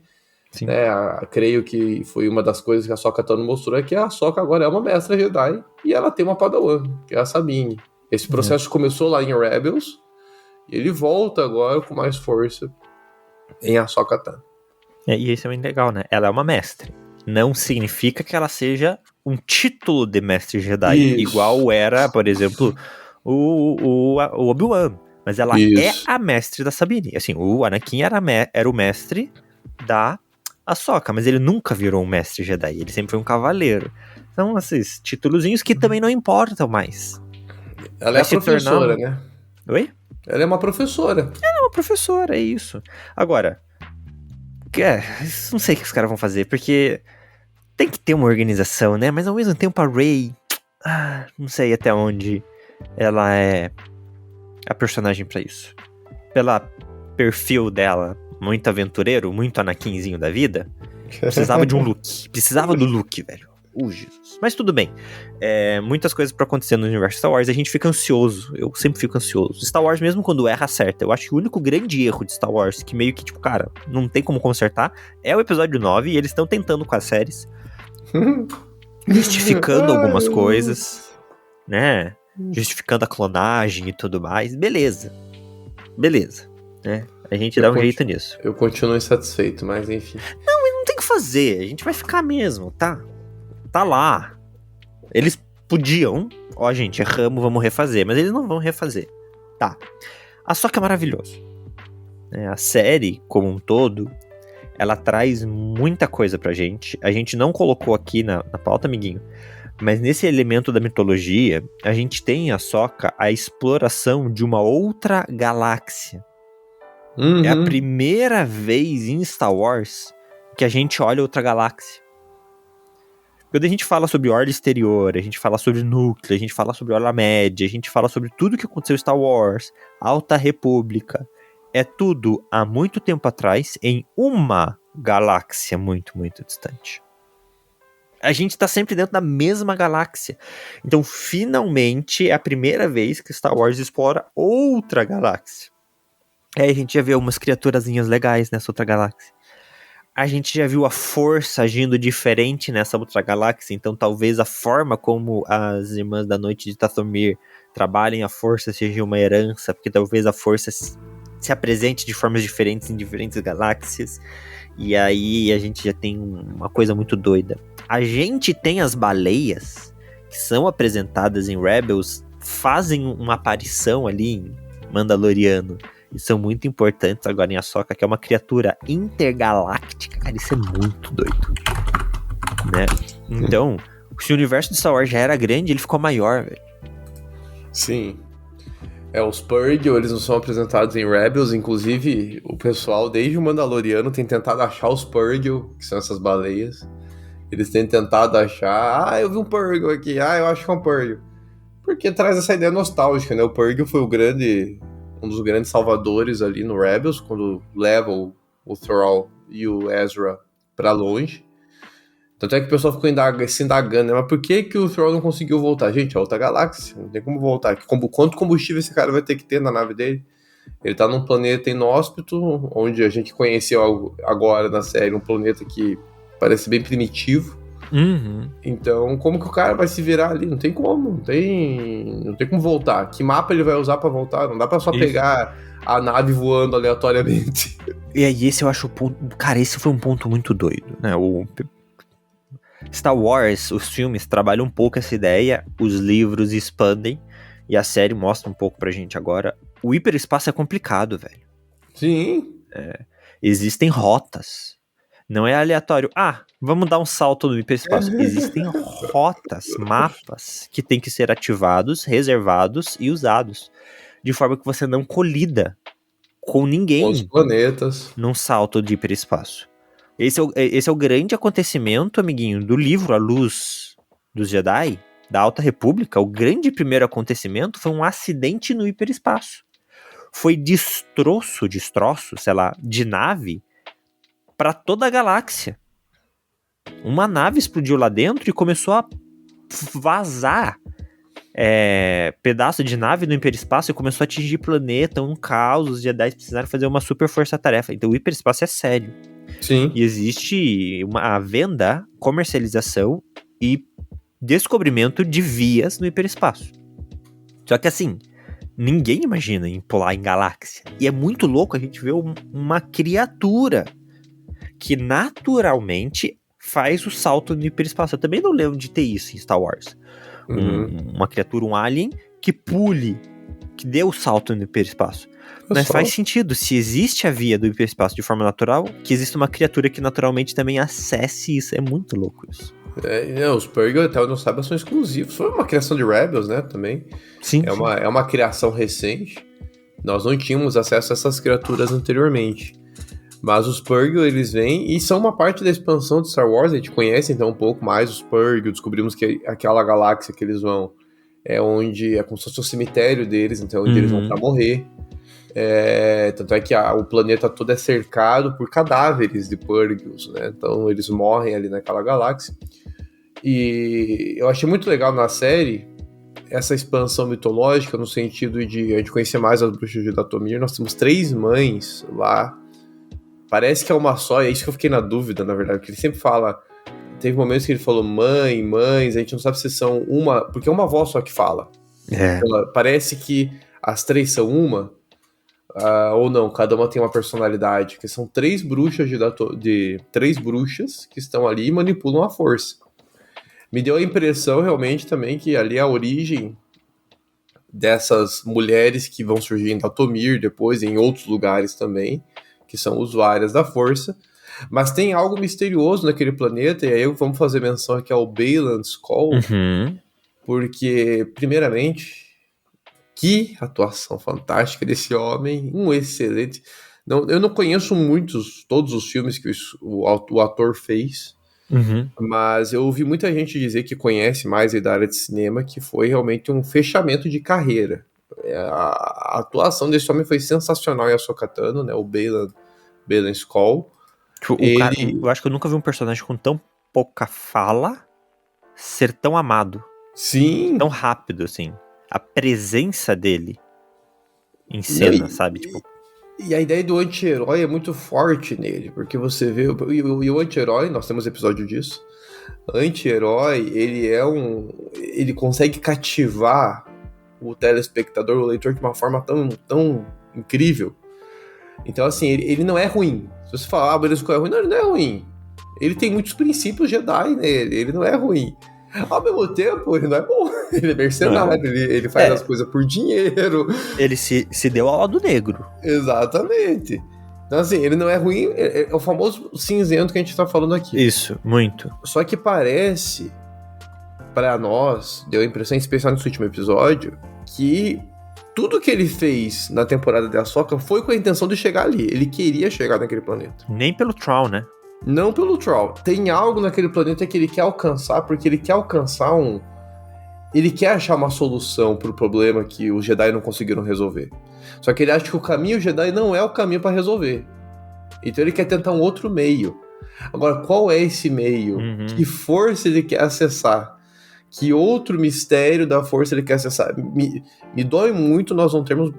Né? Creio que foi uma das coisas que a Ahsoka Tano mostrou, é que a Ahsoka agora é uma mestra Jedi e ela tem uma Padawan, que é a Sabine. Esse processo começou lá em Rebels e ele volta agora com mais força em Ahsoka Tano.
E isso é muito legal, né? Ela é uma mestre. Não significa que ela seja um título de mestre Jedi, igual era, por exemplo, o Obi-Wan. Mas ela é a mestre da Sabine. Assim, o Anakin era o mestre da Ahsoka, mas ele nunca virou um mestre Jedi. Ele sempre foi um cavaleiro. Então, esses títulozinhos que também não importam mais.
Ela é a professora, né?
Oi?
Ela é uma professora.
Ela é uma professora, é isso. Agora, não sei o que os caras vão fazer, porque tem que ter uma organização, né? Mas ao mesmo tempo a Rey, não sei até onde ela é a personagem pra isso. Pela perfil dela, muito aventureiro, muito Anakinzinho da vida, precisava de um look. Precisava do look, velho. Jesus. Mas tudo bem. Muitas coisas pra acontecer no universo Star Wars, a gente fica ansioso. Eu sempre fico ansioso. Star Wars, mesmo quando erra, acerta. Eu acho que o único grande erro de Star Wars, que meio que, tipo, cara, não tem como consertar, é o episódio 9, e eles estão tentando com as séries. Justificando algumas coisas, né? Justificando a clonagem e tudo mais. Beleza, né? A gente dá um jeito nisso.
Eu continuo insatisfeito, mas enfim.
Não tem o que fazer, a gente vai ficar mesmo, tá? Tá lá. Eles podiam, gente, erramos, vamos refazer, mas eles não vão refazer. Tá. A Ahsoka é maravilhoso. A série, como um todo, ela traz muita coisa pra gente. A gente não colocou aqui na pauta, amiguinho, mas nesse elemento da mitologia, a gente tem em Ahsoka a exploração de uma outra galáxia. É a primeira vez em Star Wars que a gente olha outra galáxia. Quando a gente fala sobre Ordem Exterior, a gente fala sobre Núcleo, a gente fala sobre Orla Média, a gente fala sobre tudo que aconteceu em Star Wars, Alta República, é tudo há muito tempo atrás em uma galáxia muito, muito distante. A gente tá sempre dentro da mesma galáxia. Então, finalmente, é a primeira vez que Star Wars explora outra galáxia. Aí a gente já vê umas criaturazinhas legais nessa outra galáxia. A gente já viu a força agindo diferente nessa outra galáxia, então talvez a forma como as Irmãs da Noite de Dathomir trabalhem a força seja uma herança, porque talvez a força se apresente de formas diferentes em diferentes galáxias. E aí a gente já tem uma coisa muito doida. A gente tem as baleias, que são apresentadas em Rebels, fazem uma aparição ali em Mandaloriano, e são muito importantes agora em Ahsoka, que é uma criatura intergaláctica. Cara, isso é muito doido, né? Então, se o universo de Star Wars já era grande, ele ficou maior, velho.
Sim. Os Purrgil, eles não são apresentados em Rebels, inclusive o pessoal, desde o Mandaloriano, tem tentado achar os Purrgil, que são essas baleias. Eles têm tentado achar, eu vi um Purrgil aqui, eu acho que é um Purrgil. Porque traz essa ideia nostálgica, né? O Purrgil foi um dos grandes salvadores ali no Rebels, quando leva o Thrall e o Ezra pra longe. Tanto é que o pessoal ficou se indagando, né? Mas por que o Thrall não conseguiu voltar? Gente, é outra galáxia, não tem como voltar. Quanto combustível esse cara vai ter que ter na nave dele? Ele tá num planeta inóspito, onde a gente conheceu agora na série, um planeta que parece bem primitivo.
Uhum.
Então, como que o cara vai se virar ali? Não tem como, não tem como voltar. Que mapa ele vai usar pra voltar? Não dá pra só pegar a nave voando aleatoriamente.
E aí esse eu acho o ponto... Cara, esse foi um ponto muito doido, né? O Star Wars, os filmes trabalham um pouco essa ideia, os livros expandem, e a série mostra um pouco pra gente agora. O hiperespaço é complicado, velho.
Sim.
Existem rotas. Não é aleatório. Vamos dar um salto no hiperespaço. Existem rotas, mapas, que tem que ser ativados, reservados e usados. De forma que você não colida com ninguém.
Com os planetas.
Num salto de hiperespaço. Esse é o grande acontecimento, amiguinho, do livro A Luz dos Jedi, da Alta República. O grande primeiro acontecimento foi um acidente no hiperespaço. Foi destroço, sei lá, de nave para toda a galáxia. Uma nave explodiu lá dentro e começou a vazar pedaço de nave no hiperespaço e começou a atingir planeta, um caos. Os Jedi precisaram fazer uma super força-tarefa. Então o hiperespaço é sério.
Sim.
E existe a venda, comercialização e descobrimento de vias no hiperespaço. Só que assim, ninguém imagina em pular em galáxia. E é muito louco a gente ver uma criatura que naturalmente faz o salto no hiperespaço. Eu também não lembro de ter isso em Star Wars. Uma criatura, um alien, que pule, que dê o salto no hiperespaço. Mas faz sentido, se existe a via do hiperespaço de forma natural, que existe uma criatura que naturalmente também acesse isso. É muito louco isso.
Os Purrgil, até onde eu saiba, são exclusivos. Foi uma criação de Rebels, né, também.
Sim.
É uma criação recente. Nós não tínhamos acesso a essas criaturas anteriormente. Mas os Purrgil, eles vêm e são uma parte da expansão de Star Wars. A gente conhece, então, um pouco mais os Purrgil. Descobrimos que aquela galáxia que eles vão é onde é como se fosse o cemitério deles, então onde eles vão pra morrer. Tanto é que o planeta todo é cercado por cadáveres de Purrgils, né? Então eles morrem ali naquela galáxia. E eu achei muito legal na série essa expansão mitológica, no sentido de a gente conhecer mais as bruxas de Dathomir. Nós temos 3 mães lá. Parece que é uma só, e é isso que eu fiquei na dúvida, na verdade, porque ele sempre fala. Teve momentos que ele falou mães, a gente não sabe se são uma. Porque é uma voz só que fala. Parece que as 3 são uma. Ou não, cada uma tem uma personalidade, que são 3 bruxas de 3 bruxas que estão ali e manipulam a força. Me deu a impressão realmente também que ali é a origem dessas mulheres que vão surgir em Dathomir depois, em outros lugares também, que são usuárias da força. Mas tem algo misterioso naquele planeta, e aí vamos fazer menção aqui ao Baylan Skoll, porque, primeiramente, que atuação fantástica desse homem, um excelente... eu não conheço todos os filmes que o ator fez, mas eu ouvi muita gente dizer que conhece mais da área de cinema, que foi realmente um fechamento de carreira. A atuação desse homem foi sensacional em Ahsoka Tano, né, o Baylan Skoll.
Tipo, o cara,
Ele.
eu acho que eu nunca vi um personagem com tão pouca fala ser tão amado,
Sim.
tão rápido, assim. A presença dele em
Não,
cena, sabe? Tipo,
e a ideia do anti-herói é muito forte nele, porque você vê. E o anti-herói, nós temos episódio disso. Anti-herói, ele é um. Ele consegue cativar o telespectador, o leitor, de uma forma tão incrível. Então, assim, ele não é ruim. Se você falar, ah, beleza, é ruim, não, ele não é ruim. Ele tem muitos princípios Jedi nele, ele não é ruim. Ao mesmo tempo, ele não é bom. Ele é mercenário, ele faz as coisas por dinheiro.
ele se deu ao lado negro.
Exatamente. Então, assim, ele não é ruim, é o famoso cinzento que a gente tá falando aqui.
Isso, muito.
Só que parece, pra nós, deu a impressão, especial nesse último episódio, que tudo que ele fez na temporada de Ahsoka foi com a intenção de chegar ali. Ele queria chegar naquele planeta.
Nem pelo Troll, né?
Não pelo Troll. Tem algo naquele planeta que ele quer alcançar, porque ele quer alcançar ele quer achar uma solução pro problema que os Jedi não conseguiram resolver. Só que ele acha que o caminho Jedi não é o caminho pra resolver. Então ele quer tentar um outro meio. Agora, qual é esse meio?
Uhum.
Que força ele quer acessar? Que outro mistério da força ele quer acessar? Me dói muito nós não termos...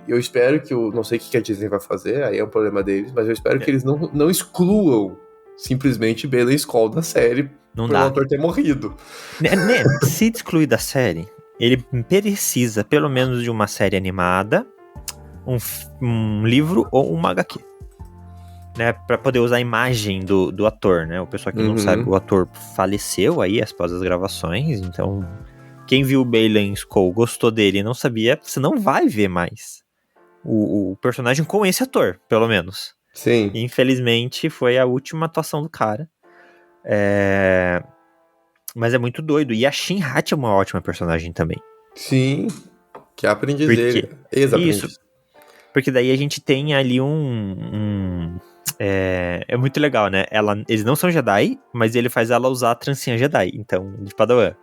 Eu espero que... Não sei o que a Disney vai fazer, aí é um problema deles, mas eu espero que eles não excluam simplesmente Baylan Skoll da série
Não
por
dá.
o autor ter morrido.
Se excluir da série, ele precisa pelo menos de uma série animada, um livro ou uma HQ. Né, pra poder usar a imagem do ator, né? O pessoal que não sabe, o ator faleceu aí após as gravações, então quem viu o Baylan Skoll, gostou dele e não sabia, você não vai ver mais o personagem com esse ator, pelo menos.
Sim.
Infelizmente, foi a última atuação do cara. Mas é muito doido. E a Shin-Hat é uma ótima personagem também.
Sim. Que é aprendiz
Porque-
dele. Ex-aprendiz.
Isso. Porque daí a gente tem ali é muito legal, né? Eles não são Jedi, mas ele faz ela usar a trancinha Jedi, então, de Padawan.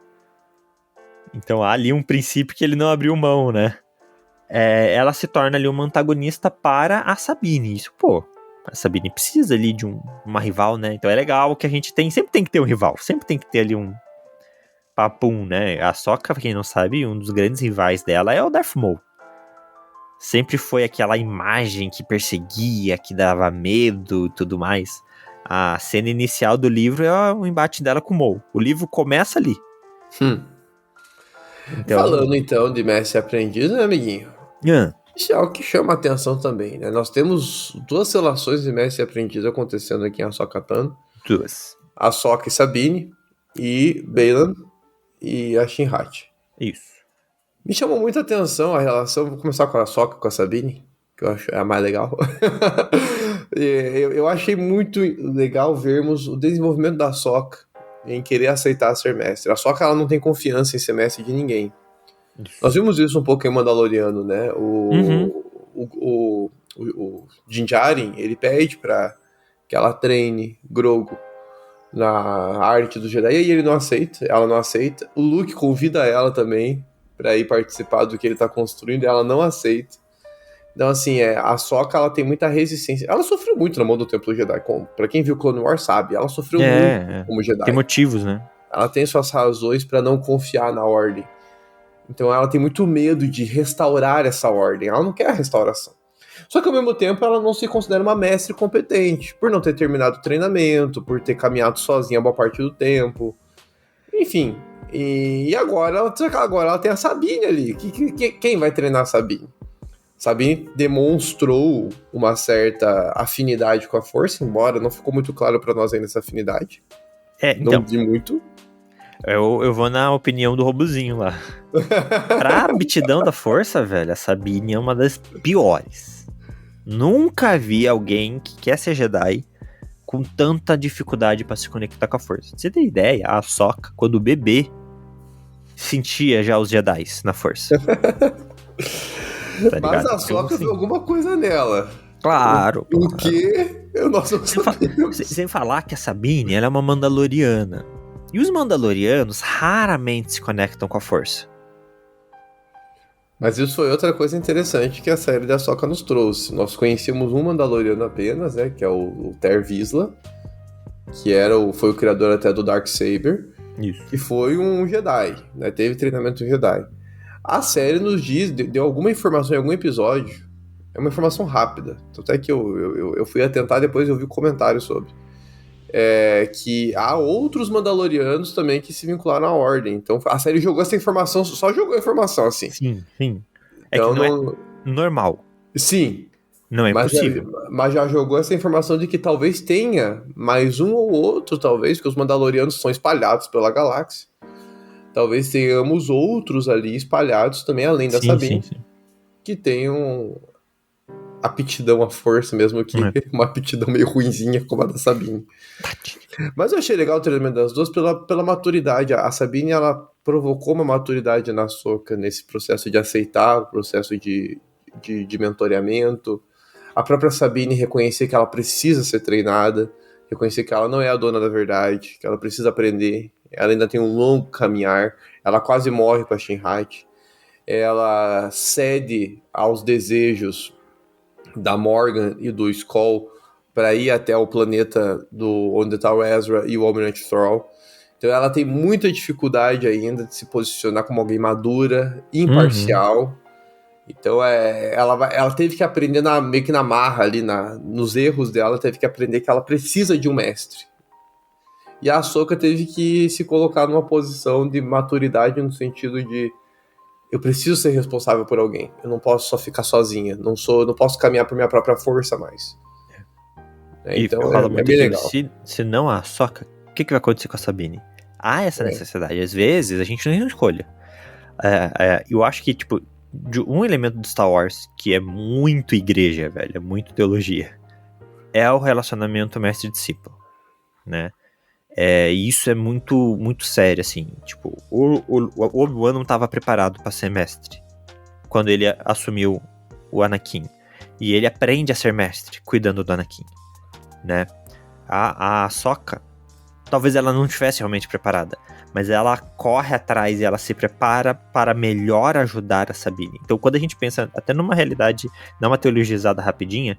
Então há ali um princípio que ele não abriu mão, né? Ela se torna ali uma antagonista para a Sabine. Isso, pô, a Sabine precisa ali de uma rival, né? Então é legal que a gente sempre tem que ter um rival, sempre tem que ter ali um papum, né? A Ahsoka, pra quem não sabe, um dos grandes rivais dela é o Darth Maul. Sempre foi aquela imagem que perseguia, que dava medo e tudo mais. A cena inicial do livro é o embate dela com o Maul. O livro começa ali. Então,
Falando então de mestre e aprendiz, né, amiguinho? Isso é algo que chama a atenção também, né? Nós temos duas relações de mestre e aprendiz acontecendo aqui em Ahsoka Tano.
duas.
Ahsoka e Sabine, e Baylan e a Shin-Hat.
Isso.
Me chamou muita atenção a relação, vou começar com a Ahsoka e com a Sabine, que eu acho a mais legal. eu achei muito legal vermos o desenvolvimento da Ahsoka em querer aceitar ser mestre. A Ahsoka, ela não tem confiança em ser mestre de ninguém. Nós vimos isso um pouco em Mandaloriano, né? O Din Djarin, ele pede pra que ela treine Grogu na arte do Jedi e ele não aceita, ela não aceita. O Luke convida ela também pra ir participar do que ele tá construindo e ela não aceita. Então, assim, a Ahsoka, ela tem muita resistência. Ela sofreu muito na mão do Templo Jedi. Pra quem viu Clone Wars sabe, ela sofreu muito como Jedi.
Tem motivos, né?
Ela tem suas razões pra não confiar na ordem. Então ela tem muito medo de restaurar essa ordem. Ela não quer a restauração. Só que ao mesmo tempo ela não se considera uma mestre competente, por não ter terminado o treinamento, por ter caminhado sozinha a boa parte do tempo. Enfim. E agora ela tem a Sabine ali. Quem vai treinar a Sabine? Sabine demonstrou uma certa afinidade com a força, embora não ficou muito claro pra nós ainda essa afinidade.
Então,
Não vi muito.
eu vou na opinião do robozinho lá. Pra aptidão da força, velho, a Sabine é uma das piores. Nunca vi alguém que quer ser Jedi com tanta dificuldade pra se conectar com a força. Pra você ter ideia, a Ahsoka, quando bebê, sentia já os Jedis na força. Tá
Mas
ligado?
a Ahsoka viu alguma coisa nela.
Claro.
O que? Eu não sabemos.
Sem falar que a Sabine, ela é uma Mandaloriana. E os Mandalorianos raramente se conectam com a força.
Mas isso foi outra coisa interessante que a série da Ahsoka nos trouxe. Nós conhecíamos um Mandaloriano apenas, né? Que é o Ter Vizsla, que foi o criador até do Darksaber,
Isso.
que foi um Jedi, né? Teve treinamento Jedi. A série nos diz, deu alguma informação em algum episódio, é uma informação rápida, até que eu fui atentar, depois eu vi comentários sobre, que há outros Mandalorianos também que se vincularam à Ordem. Então a série jogou essa informação, só jogou a informação assim.
Sim. É
Então
que não é normal.
Sim.
Não é
Mas
impossível.
mas já jogou essa informação de que talvez tenha mais um ou outro, talvez, porque os Mandalorianos são espalhados pela galáxia. Talvez tenhamos outros ali espalhados também, além da Sabine,
Sim.
que tenham aptidão à força, mesmo que uma aptidão meio ruinzinha como a da Sabine. Mas eu achei legal o treinamento das duas pela maturidade. A Sabine, ela provocou uma maturidade na Ahsoka nesse processo de aceitar, o processo de mentoreamento. A própria Sabine reconhecer que ela precisa ser treinada, reconhecer que ela não é a dona da verdade, que ela precisa aprender, ela ainda tem um longo caminhar, ela quase morre com a Shinhati, ela cede aos desejos da Morgan e do Skoll para ir até o planeta onde está o Ezra e o Almirante Thrall. Então ela tem muita dificuldade ainda de se posicionar como alguém madura, imparcial. Então ela teve que aprender meio que na marra ali, nos erros dela, teve que aprender que ela precisa de um mestre. E a Ahsoka teve que se colocar numa posição de maturidade no sentido de eu preciso ser responsável por alguém, eu não posso só ficar sozinha, não posso caminhar por minha própria força mais. Então
eu falo muito
bem
que
legal.
Se não a Ahsoka, o que vai acontecer com a Sabine? Há essa necessidade. Às vezes a gente não tem escolha. Eu acho que, tipo, de um elemento de Star Wars que é muito igreja, velho, é muito teologia, é o relacionamento mestre-discípulo, né? Isso é muito, muito sério, assim. Tipo, o Obi-Wan não estava preparado para ser mestre quando ele assumiu o Anakin. E ele aprende a ser mestre, cuidando do Anakin, né? A Ahsoka, talvez ela não estivesse realmente preparada, mas ela corre atrás e ela se prepara para melhor ajudar a Sabine. Então, quando a gente pensa até numa realidade, dá uma teologizada rapidinha,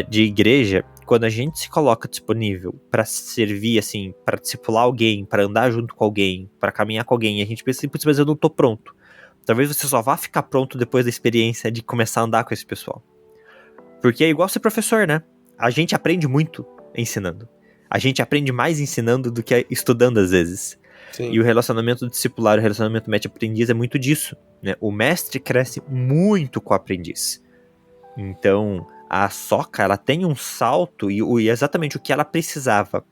de igreja, quando a gente se coloca disponível para servir, assim, para discipular alguém, para andar junto com alguém, para caminhar com alguém, a gente pensa assim, putz, mas eu não tô pronto. Talvez você só vá ficar pronto depois da experiência de começar a andar com esse pessoal. Porque é igual ser professor, né? A gente aprende muito ensinando. A gente aprende mais ensinando do que estudando às vezes. Sim. E o relacionamento discipular, o relacionamento mestre-aprendiz é muito disso, né? O mestre cresce muito com o aprendiz. Então, a Ahsoka, ela tem um salto e exatamente o que ela precisava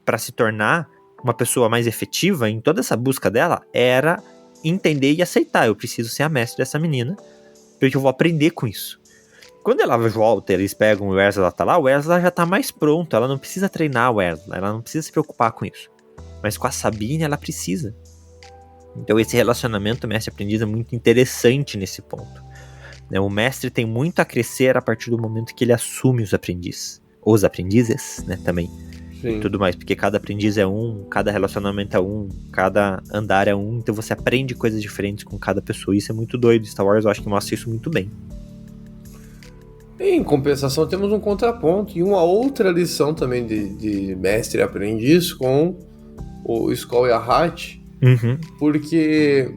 para se tornar uma pessoa mais efetiva em toda essa busca dela era entender e aceitar. Eu preciso ser a mestre dessa menina, porque eu vou aprender com isso. Quando ela volta, eles pegam o Ezra, ela tá lá, o Ezra já tá mais pronto, ela não precisa treinar o Ezra, ela não precisa se preocupar com isso. Mas com a Sabine, ela precisa. Então esse relacionamento mestre-aprendiz é muito interessante nesse ponto. O mestre tem muito a crescer a partir do momento que ele assume os aprendizes. Os aprendizes, né, também. Sim. E tudo mais, porque cada aprendiz é um, cada relacionamento é um, cada andar é um, então você aprende coisas diferentes com cada pessoa, isso é muito doido. Star Wars eu acho que mostra isso muito bem.
Em compensação, temos um contraponto e uma outra lição também de mestre e aprendiz com o Skoll e a Hat, porque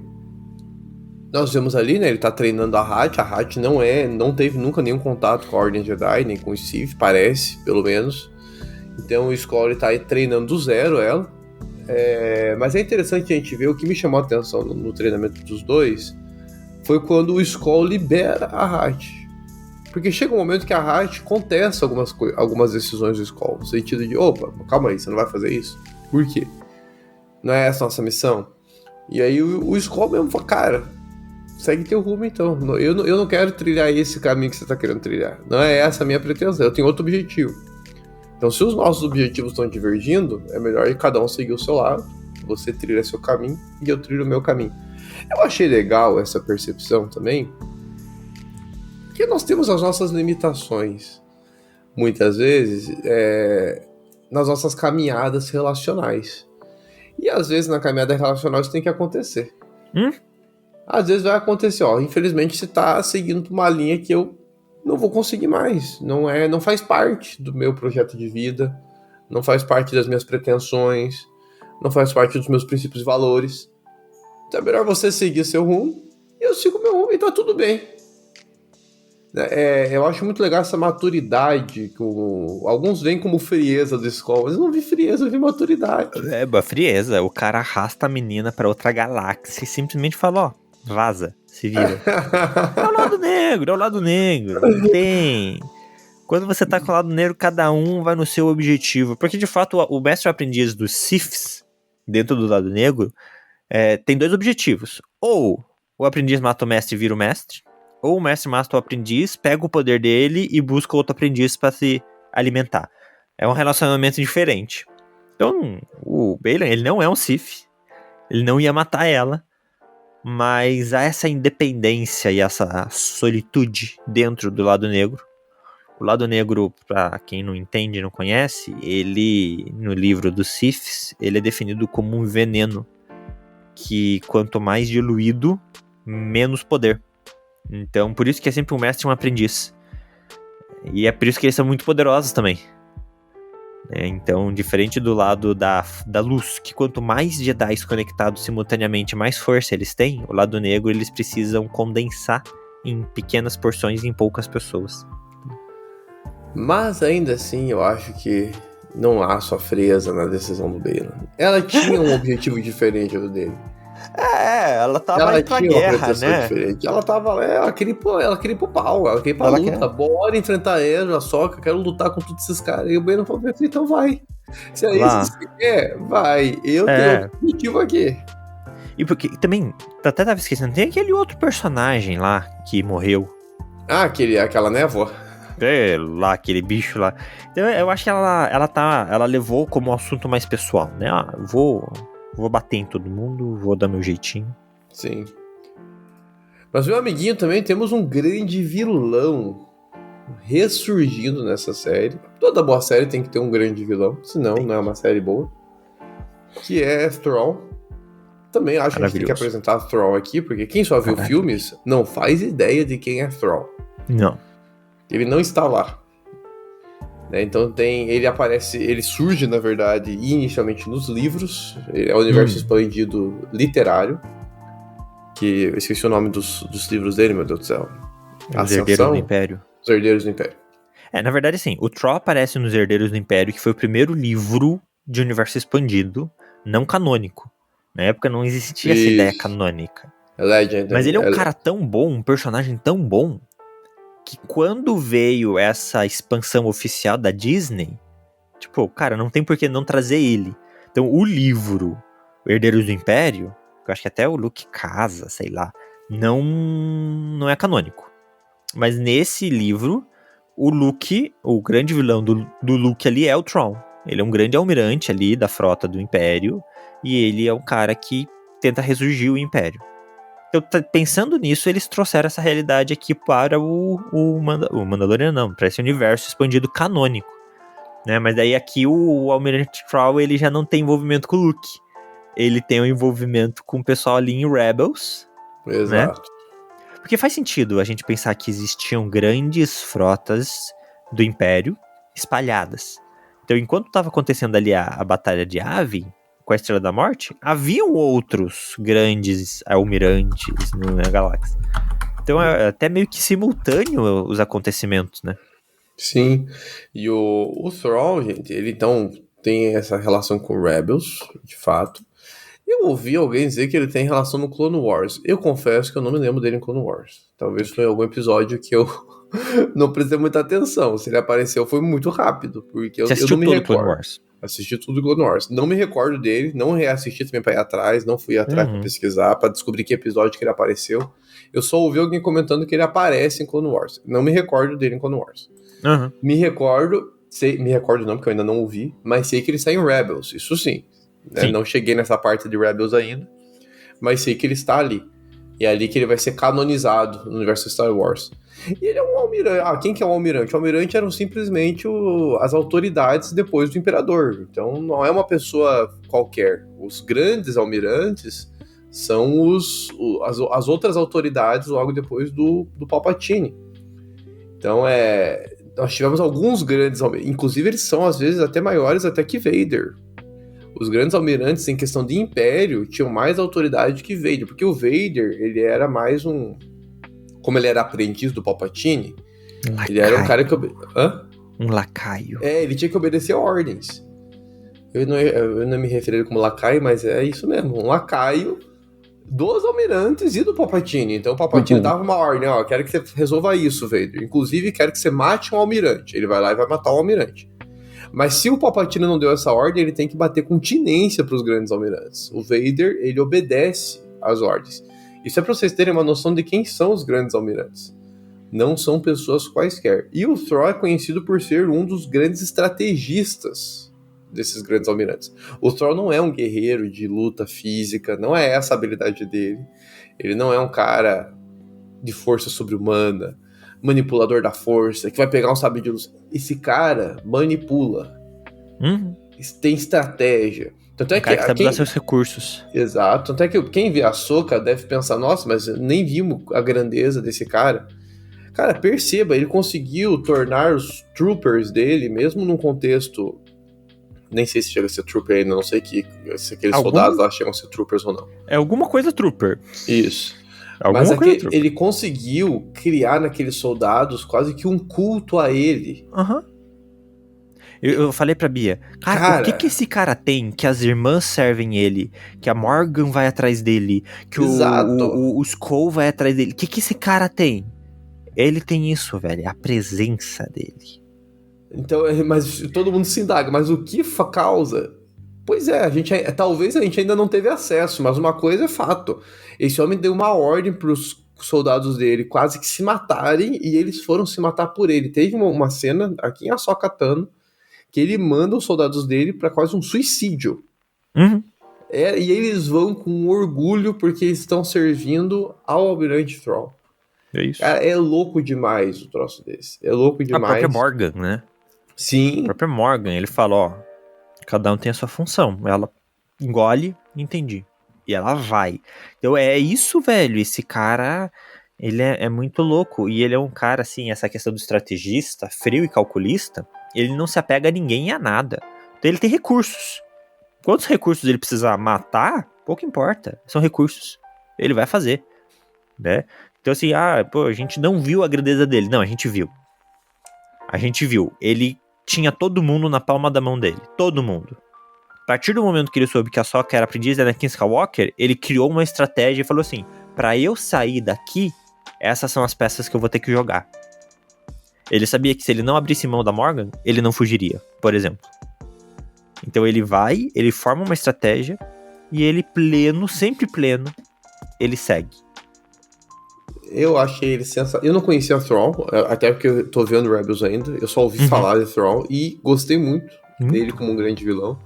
nós vemos ali, né, ele tá treinando a Hat não teve nunca nenhum contato com a Ordem Jedi, nem com o Sith, parece, pelo menos. Então o Skoll tá aí treinando do zero ela. Mas é interessante a gente ver, o que me chamou a atenção no treinamento dos dois foi quando o Skoll libera a Hat. Porque chega um momento que a Hat contesta algumas decisões do Skoll, no sentido de, opa, calma aí, você não vai fazer isso? Por quê? Não é essa a nossa missão? E aí o Skoll mesmo fala, cara, segue teu rumo então, eu não quero trilhar esse caminho que você tá querendo trilhar, não é essa a minha pretensão, eu tenho outro objetivo. Então se os nossos objetivos estão divergindo, é melhor cada um seguir o seu lado, você trilha seu caminho e eu trilho o meu caminho. Eu achei legal essa percepção também, porque nós temos as nossas limitações, muitas vezes, nas nossas caminhadas relacionais. E às vezes na caminhada relacional isso tem que acontecer. às vezes vai acontecer, ó, infelizmente você tá seguindo uma linha que eu não vou conseguir mais, não faz parte do meu projeto de vida, não faz parte das minhas pretensões, não faz parte dos meus princípios e valores. Então é melhor você seguir seu rumo e eu sigo meu rumo e tá tudo bem. Eu acho muito legal essa maturidade, alguns veem como frieza da escola, mas eu não vi frieza, eu vi maturidade.
Frieza. O cara arrasta a menina pra outra galáxia e simplesmente fala, ó, vaza, se vira. É o lado negro, é o lado negro. Não tem. Quando você tá com o lado negro, cada um vai no seu objetivo. Porque, de fato, o mestre aprendiz dos Siths, dentro do lado negro, tem 2 objetivos. Ou o aprendiz mata o mestre e vira o mestre, ou o mestre mata o aprendiz, pega o poder dele e busca outro aprendiz pra se alimentar. É um relacionamento diferente. Então, o Baylan, ele não é um Sith, ele não ia matar ela, mas há essa independência e essa solitude dentro do lado negro. O lado negro, pra quem não entende e não conhece, ele, no livro dos Siths, ele é definido como um veneno, que quanto mais diluído, menos poder. Então, por isso que é sempre um mestre e um aprendiz. E é por isso que eles são muito poderosos também. Então, diferente do lado da luz, que quanto mais Jedi conectados simultaneamente, mais força eles têm, o lado negro eles precisam condensar em pequenas porções em poucas pessoas.
Mas ainda assim, eu acho que não há só frieza na decisão do Baylan. Ela tinha um objetivo diferente do dele.
Ela tava indo pra guerra, né?
Diferente. Ela queria ir pro pau, ela queria ir pra luta. Bora enfrentar Ezra, a Sokka, quero lutar com todos esses caras. E o Baylan falou, então vai. Se é isso que você quer, vai. Eu tenho outro objetivo aqui.
E porque também, até tava esquecendo, tem aquele outro personagem lá que morreu.
Ah, aquela névoa?
Lá, aquele bicho lá. Então eu acho que ela levou como assunto mais pessoal, né? Vou bater em todo mundo, vou dar meu jeitinho.
Sim. Mas, meu amiguinho, também temos um grande vilão ressurgindo nessa série. Toda boa série tem que ter um grande vilão, senão não é uma série boa. Que é Thrawn. Também acho que a gente tem que apresentar Thrawn aqui, porque quem só viu filmes não faz ideia de quem é Thrawn.
Não.
Ele não está lá. Então ele surge, na verdade, inicialmente nos livros. Ele é o universo expandido literário. Que eu esqueci o nome dos livros dele, meu Deus do céu.
Os Herdeiros do Império.
Os Herdeiros do Império.
Na verdade, sim. O Thrawn aparece nos Herdeiros do Império, que foi o primeiro livro de universo expandido não canônico. Na época não existia essa ideia canônica.
Legend.
Mas ele é um cara tão bom, um personagem tão bom, que quando veio essa expansão oficial da Disney, tipo, cara, não tem por que não trazer ele. Então, o livro Herdeiros do Império, que eu acho que até o Luke casa, sei lá, não é canônico. Mas nesse livro, o Luke, o grande vilão do Luke ali é o Thrawn. Ele é um grande almirante ali da frota do Império, e ele é um cara que tenta ressurgir o Império. Então, pensando nisso, eles trouxeram essa realidade aqui para o Mandalorian, não, para esse universo expandido canônico, né? Mas daí aqui o Almirante Thrawn, ele já não tem envolvimento com o Luke. Ele tem um envolvimento com o pessoal ali em Rebels.
Exato.
Né? Porque faz sentido a gente pensar que existiam grandes frotas do Império espalhadas. Então, enquanto estava acontecendo ali a Batalha de Yavin, com a Estrela da Morte, haviam outros grandes almirantes na galáxia. Então é até meio que simultâneo os acontecimentos, né?
Sim. E o Thrawn, gente, ele então tem essa relação com Rebels, de fato. Eu ouvi alguém dizer que ele tem relação no Clone Wars. Eu confesso que eu não me lembro dele em Clone Wars. Talvez foi em algum episódio que eu não prestei muita atenção. Se ele apareceu foi muito rápido, porque eu não me recordo. Clone Wars? Assisti tudo do Clone Wars. Não me recordo dele, não reassisti também pra ir atrás, não fui atrás pra pesquisar, pra descobrir que episódio que ele apareceu. Eu só ouvi alguém comentando que ele aparece em Clone Wars. Não me recordo dele em Clone Wars. Me recordo não, porque eu ainda não ouvi, mas sei que ele está em Rebels, isso sim. Né? Não cheguei nessa parte de Rebels ainda, mas sei que ele está ali. E é ali que ele vai ser canonizado no universo Star Wars. E ele é um almirante. Quem que é o almirante? O almirante eram simplesmente as autoridades depois do imperador. Então não é uma pessoa qualquer. Os grandes almirantes são as outras autoridades logo depois do Palpatine. Então, nós tivemos alguns grandes almirantes, inclusive eles são às vezes até maiores até que Vader. Os grandes almirantes, em questão de império, tinham mais autoridade que Vader, porque o Vader, ele era mais como ele era aprendiz do Palpatine, ele era um cara que...
Um lacaio.
Ele tinha que obedecer ordens. Eu não me referi como lacaio, mas é isso mesmo, um lacaio dos almirantes e do Palpatine. Então o Palpatine dava uma ordem, quero que você resolva isso, Vader. Inclusive, quero que você mate um almirante. Ele vai lá e vai matar o almirante. Mas se o Palpatine não deu essa ordem, ele tem que bater continência para os grandes almirantes. O Vader, ele obedece às ordens. Isso é para vocês terem uma noção de quem são os grandes almirantes. Não são pessoas quaisquer. E o Thrawn é conhecido por ser um dos grandes estrategistas desses grandes almirantes. O Thrawn não é um guerreiro de luta física, não é essa a habilidade dele. Ele não é um cara de força sobre-humana, manipulador da força, que vai pegar um sabre de luz. Esse cara manipula. Tem estratégia. Tanto é
que sabe usar seus recursos.
Exato. Tanto é que quem vê a Ahsoka deve pensar, nossa, mas nem vimos a grandeza desse cara. Cara, perceba, ele conseguiu tornar os troopers dele, mesmo num contexto... Nem sei se chega a ser trooper ainda, não sei se aqueles soldados lá chegam a ser troopers ou não.
É alguma coisa trooper.
Isso. Mas ele conseguiu criar naqueles soldados quase que um culto a ele.
Eu falei pra Bia, cara, o que esse cara tem que as irmãs servem ele, que a Morgan vai atrás dele, que o Skull vai atrás dele? O que esse cara tem? Ele tem isso, velho, a presença dele.
Então, mas todo mundo se indaga, mas o que causa? Pois é, talvez a gente ainda não teve acesso, mas uma coisa é fato. Esse homem deu uma ordem pros soldados dele quase que se matarem, e eles foram se matar por ele. Teve uma cena aqui em Ahsoka Tano que ele manda os soldados dele para quase um suicídio. E eles vão com orgulho porque eles estão servindo ao Almirante Thrawn.
É isso.
Cara, é louco demais o troço desse. É louco demais.
A própria Morgan, né?
Sim.
A própria Morgan, ele fala, cada um tem a sua função. Ela engole, entendi. E ela vai. Então é isso, velho. Esse cara, ele é muito louco. E ele é um cara, assim, essa questão do estrategista, frio e calculista, ele não se apega a ninguém e a nada. Então ele tem recursos. Quantos recursos ele precisa matar, pouco importa. São recursos. Ele vai fazer, né? Então assim, a gente não viu a grandeza dele. Não, a gente viu. Ele tinha todo mundo na palma da mão dele. Todo mundo. A partir do momento que ele soube que a Ahsoka era aprendiz da Anakin Skywalker, ele criou uma estratégia e falou assim, pra eu sair daqui, essas são as peças que eu vou ter que jogar. Ele sabia que se ele não abrisse mão da Morgan, ele não fugiria, por exemplo. Então ele vai, ele forma uma estratégia, e ele sempre pleno, ele segue.
Eu achei ele sensacional. Eu não conhecia Thrawn, até porque eu tô vendo Rebels ainda. Eu só ouvi falar de Thrawn e gostei muito dele como um grande vilão.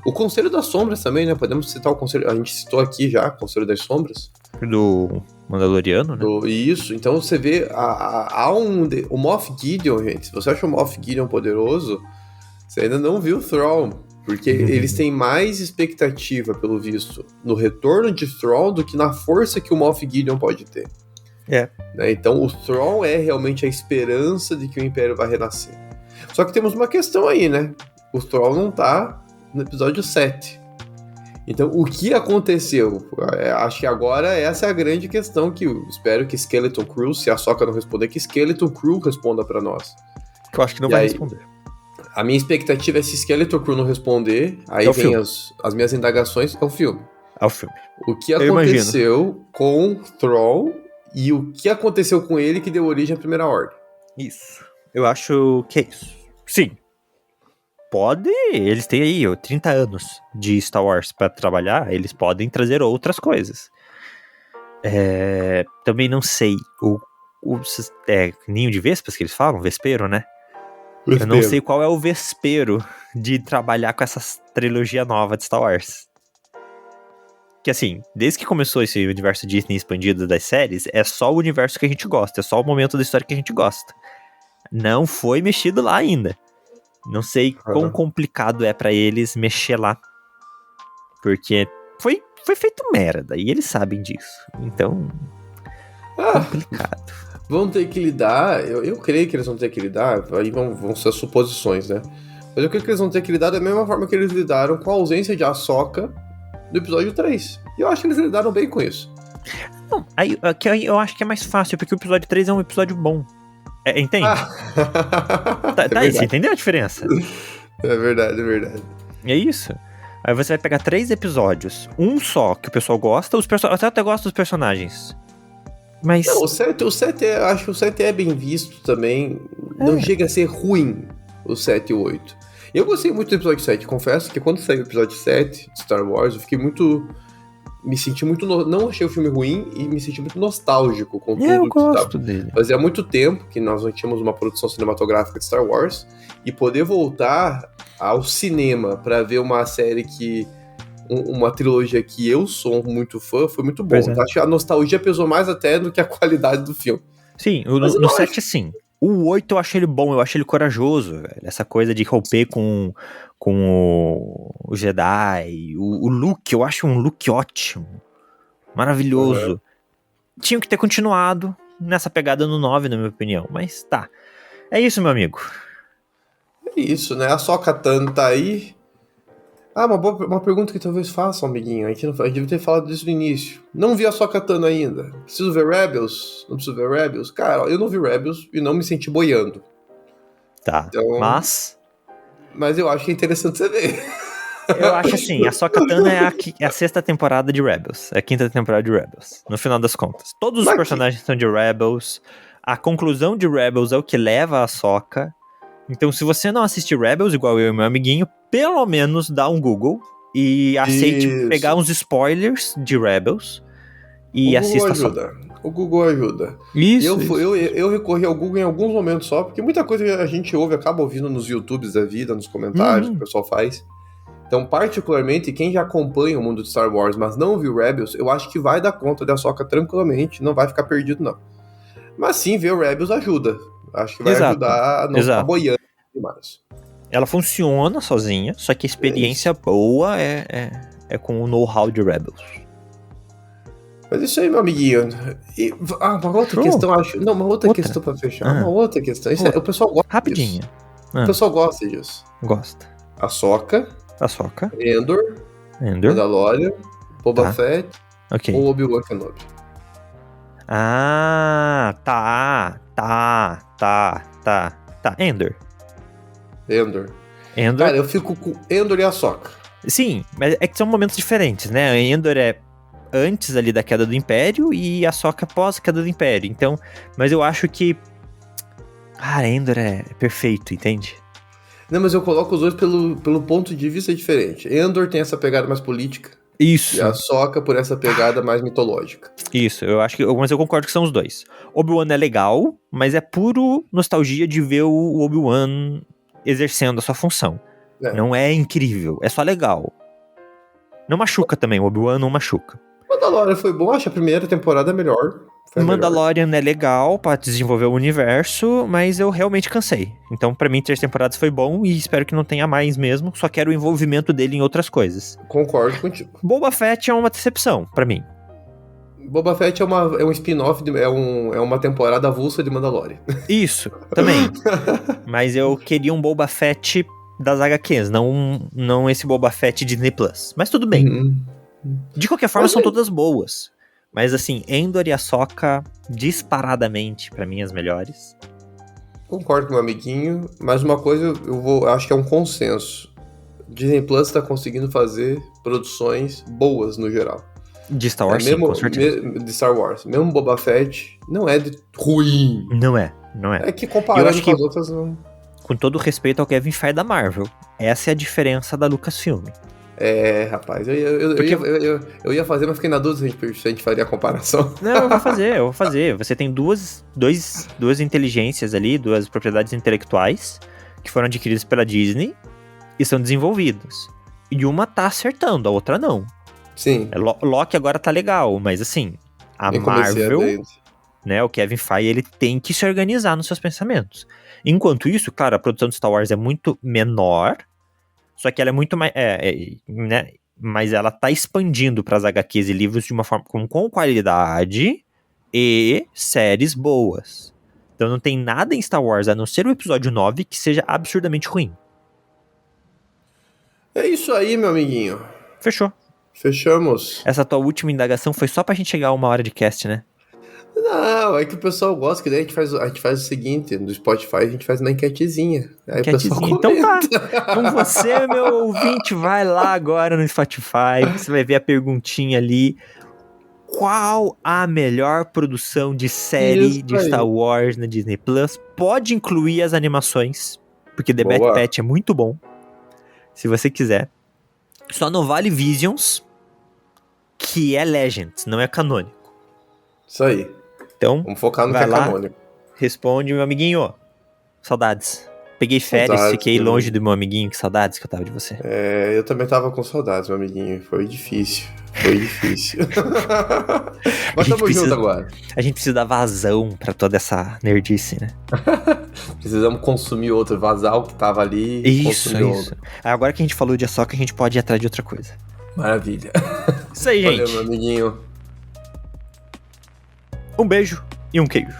O Conselho das Sombras também, né? Podemos citar o Conselho... A gente citou aqui já, o Conselho das Sombras.
Do Mandaloriano, né?
Isso. Então você vê, o Moff Gideon, gente. Se você acha o Moff Gideon poderoso, você ainda não viu o Thrawn. Porque eles têm mais expectativa, pelo visto, no retorno de Thrawn do que na força que o Moff Gideon pode ter. Né? Então o Thrawn é realmente a esperança de que o Império vai renascer. Só que temos uma questão aí, né? O Thrawn não tá no episódio 7. Então o que aconteceu? Acho que agora essa é a grande questão que eu espero que Skeleton Crew, se a Ahsoka não responder, que Skeleton Crew responda pra nós.
Que eu acho que não vai responder.
A minha expectativa é se Skeleton Crew não responder, aí vem as minhas indagações, é o filme. O que aconteceu com Thrawn e o que aconteceu com ele que deu origem à Primeira Ordem.
Isso. Eu acho que é isso. Sim. Eles têm aí 30 anos de Star Wars pra trabalhar, eles podem trazer outras coisas. Também não sei, ninho de vespas que eles falam, vespero, né? Eu não sei qual é o vespero de trabalhar com essa trilogia nova de Star Wars. Que assim, desde que começou esse universo Disney expandido das séries, é só o universo que a gente gosta, é só o momento da história que a gente gosta. Não foi mexido lá ainda. Não sei quão complicado é pra eles mexer lá. Porque foi foi feito merda, e eles sabem disso. Então, complicado.
Vão ter que lidar, eu creio que eles vão ter que lidar, aí vão ser suposições, né? Mas eu creio que eles vão ter que lidar da mesma forma que eles lidaram com a ausência de Ahsoka do episódio 3. E eu acho que eles lidaram bem com isso.
Não, aí eu acho que é mais fácil, porque o episódio 3 é um episódio bom. Entende? Você entendeu a diferença?
É verdade.
É isso. Aí você vai pegar 3 episódios, um só que o pessoal gosta, você até gosta dos personagens. Mas...
Não, o 7 acho que o 7 é bem visto também. Não chega a ser ruim, o 7 e o 8. Eu gostei muito do episódio 7. Confesso que quando saiu o episódio 7 de Star Wars, eu fiquei muito... Me senti muito... Não achei o filme ruim e me senti muito nostálgico com tudo.
Eu gosto dele.
Fazia muito tempo que nós não tínhamos uma produção cinematográfica de Star Wars. E poder voltar ao cinema pra ver uma série que... Uma trilogia que eu sou muito fã, foi muito bom. Então, acho que a nostalgia pesou mais até do que a qualidade do filme.
Sim, no 7 sim. O 8 eu achei ele bom, eu achei ele corajoso, velho. Essa coisa de romper com o Jedi. O Luke, eu acho um Luke ótimo. Maravilhoso. Tinha que ter continuado nessa pegada no 9, na minha opinião. Mas tá. É isso, meu amigo.
É isso, né? A Ahsoka Tano tá aí. Uma pergunta que talvez façam, amiguinho. A gente deve ter falado disso no início. Não vi a Ahsoka Tano ainda. Preciso ver Rebels? Não preciso ver Rebels? Cara, eu não vi Rebels e não me senti boiando.
Tá, então...
Mas eu acho que é interessante você ver.
Eu acho assim, a Ahsoka Tano é a 6ª temporada de Rebels. É a 5ª temporada de Rebels, no final das contas. Todos os personagens são de Rebels. A conclusão de Rebels é o que leva a Ahsoka. Então, se você não assistir Rebels, igual eu e meu amiguinho, pelo menos dá um Google e aceite pegar uns spoilers de Rebels e assista só.
O Google ajuda.
Isso.
Eu recorri ao Google em alguns momentos só, porque muita coisa que a gente ouve acaba ouvindo nos YouTubes da vida, nos comentários que o pessoal faz. Então, particularmente, quem já acompanha o mundo de Star Wars, mas não viu Rebels, eu acho que vai dar conta da Ahsoka tranquilamente, não vai ficar perdido, não. Mas sim, ver o Rebels ajuda. Acho que vai ajudar a não ficar boiando demais.
Ela funciona sozinha, só que a experiência boa é com o know-how de Rebels. Mas
isso aí, meu amiguinho. E, uma outra questão, acho. Não, uma outra questão pra fechar. Uma outra questão. Isso o pessoal gosta
rapidinho.
disso. O pessoal gosta disso.
Gosta.
Ahsoka. Endor. Mandalorian. Boba Fett.
Okay.
Ou Obi-Wan Kenobi.
Tá. Endor.
Cara, eu fico com Endor e Ahsoka.
Sim, mas é que são momentos diferentes, né? Endor é antes ali da queda do Império e Ahsoka pós a queda do Império. Então, mas eu acho que Endor é perfeito, entende?
Não, mas eu coloco os dois pelo ponto de vista diferente. Endor tem essa pegada mais política.
Isso.
E a Ahsoka por essa pegada mais mitológica.
Isso, eu acho que. Mas eu concordo que são os dois. Obi-Wan é legal, mas é puro nostalgia de ver o Obi-Wan exercendo a sua função. Não é incrível, é só legal. Não machuca também, o Obi-Wan não machuca.
Mandalorian foi bom, acho que a primeira temporada é melhor.
Mandalorian é legal pra desenvolver o universo, mas eu realmente cansei. Então, pra mim, 3 temporadas foi bom e espero que não tenha mais mesmo. Só quero o envolvimento dele em outras coisas.
Concordo contigo.
Boba Fett é uma decepção, pra mim.
Boba Fett é um spin-off, é uma temporada avulsa de Mandalorian.
Isso, também. Mas eu queria um Boba Fett das HQs, não esse Boba Fett Disney Plus. Mas tudo bem. De qualquer forma, são todas boas. Mas assim, Endor e Ahsoka, disparadamente, pra mim, as melhores.
Concordo com o meu amiguinho, mas uma coisa eu acho que é um consenso. Disney Plus tá conseguindo fazer produções boas no geral.
De Star Wars, sim, com certeza.
De Star Wars. Mesmo Boba Fett não é ruim.
Não é.
É que comparado com as outras... Não...
Com todo respeito ao Kevin Feige da Marvel, essa é a diferença da Lucasfilm.
Rapaz, eu ia fazer, mas fiquei na dúvida se a gente faria a comparação.
Não, eu vou fazer. Você tem duas inteligências ali, 2 propriedades intelectuais que foram adquiridas pela Disney e são desenvolvidas. E uma tá acertando, a outra não.
Sim.
Loki agora tá legal, mas assim, a Marvel, né, o Kevin Feige, ele tem que se organizar nos seus pensamentos. Enquanto isso, claro, a produção de Star Wars é muito menor, só que ela é muito mais, né, mas ela tá expandindo pras HQs e livros de uma forma com qualidade e séries boas. Então não tem nada em Star Wars, a não ser o episódio 9, que seja absurdamente ruim.
É isso aí, meu amiguinho.
Fechou.
Fechamos.
Essa tua última indagação foi só pra gente chegar a 1 hora de cast, né?
Não, é que o pessoal gosta, que daí a gente faz o seguinte, no Spotify a gente faz uma enquetezinha. Aí o pessoal
Enquetezinha. Então tá.
comenta.
Então você, meu ouvinte, vai lá agora no Spotify, você vai ver a perguntinha ali. Qual a melhor produção de série
Isso
de
aí.
Star Wars na Disney Plus? Pode incluir as animações, porque The
Boa.
Bad Batch é muito bom, se você quiser. Só não vale Visions, que é Legends, não é canônico.
Isso aí.
Então,
Vamos focar no que
vai
é
lá.
canônico.
Responde, meu amiguinho. Saudades. Peguei férias,
Saudades,
fiquei
meu
longe do meu amiguinho, que saudades que eu tava de você.
É, eu também tava com saudades, meu amiguinho. Foi difícil. Mas
gente
tamo
precisa-
junto agora.
A gente precisa dar vazão pra toda essa nerdice, né?
Precisamos consumir outro, vazar o que tava ali.
Isso.
consumir outro.
Agora que a gente falou de Ahsoka, a gente pode ir atrás de outra coisa.
Maravilha.
Isso aí,
Valeu,
gente.
meu amiguinho.
Um beijo e um queijo.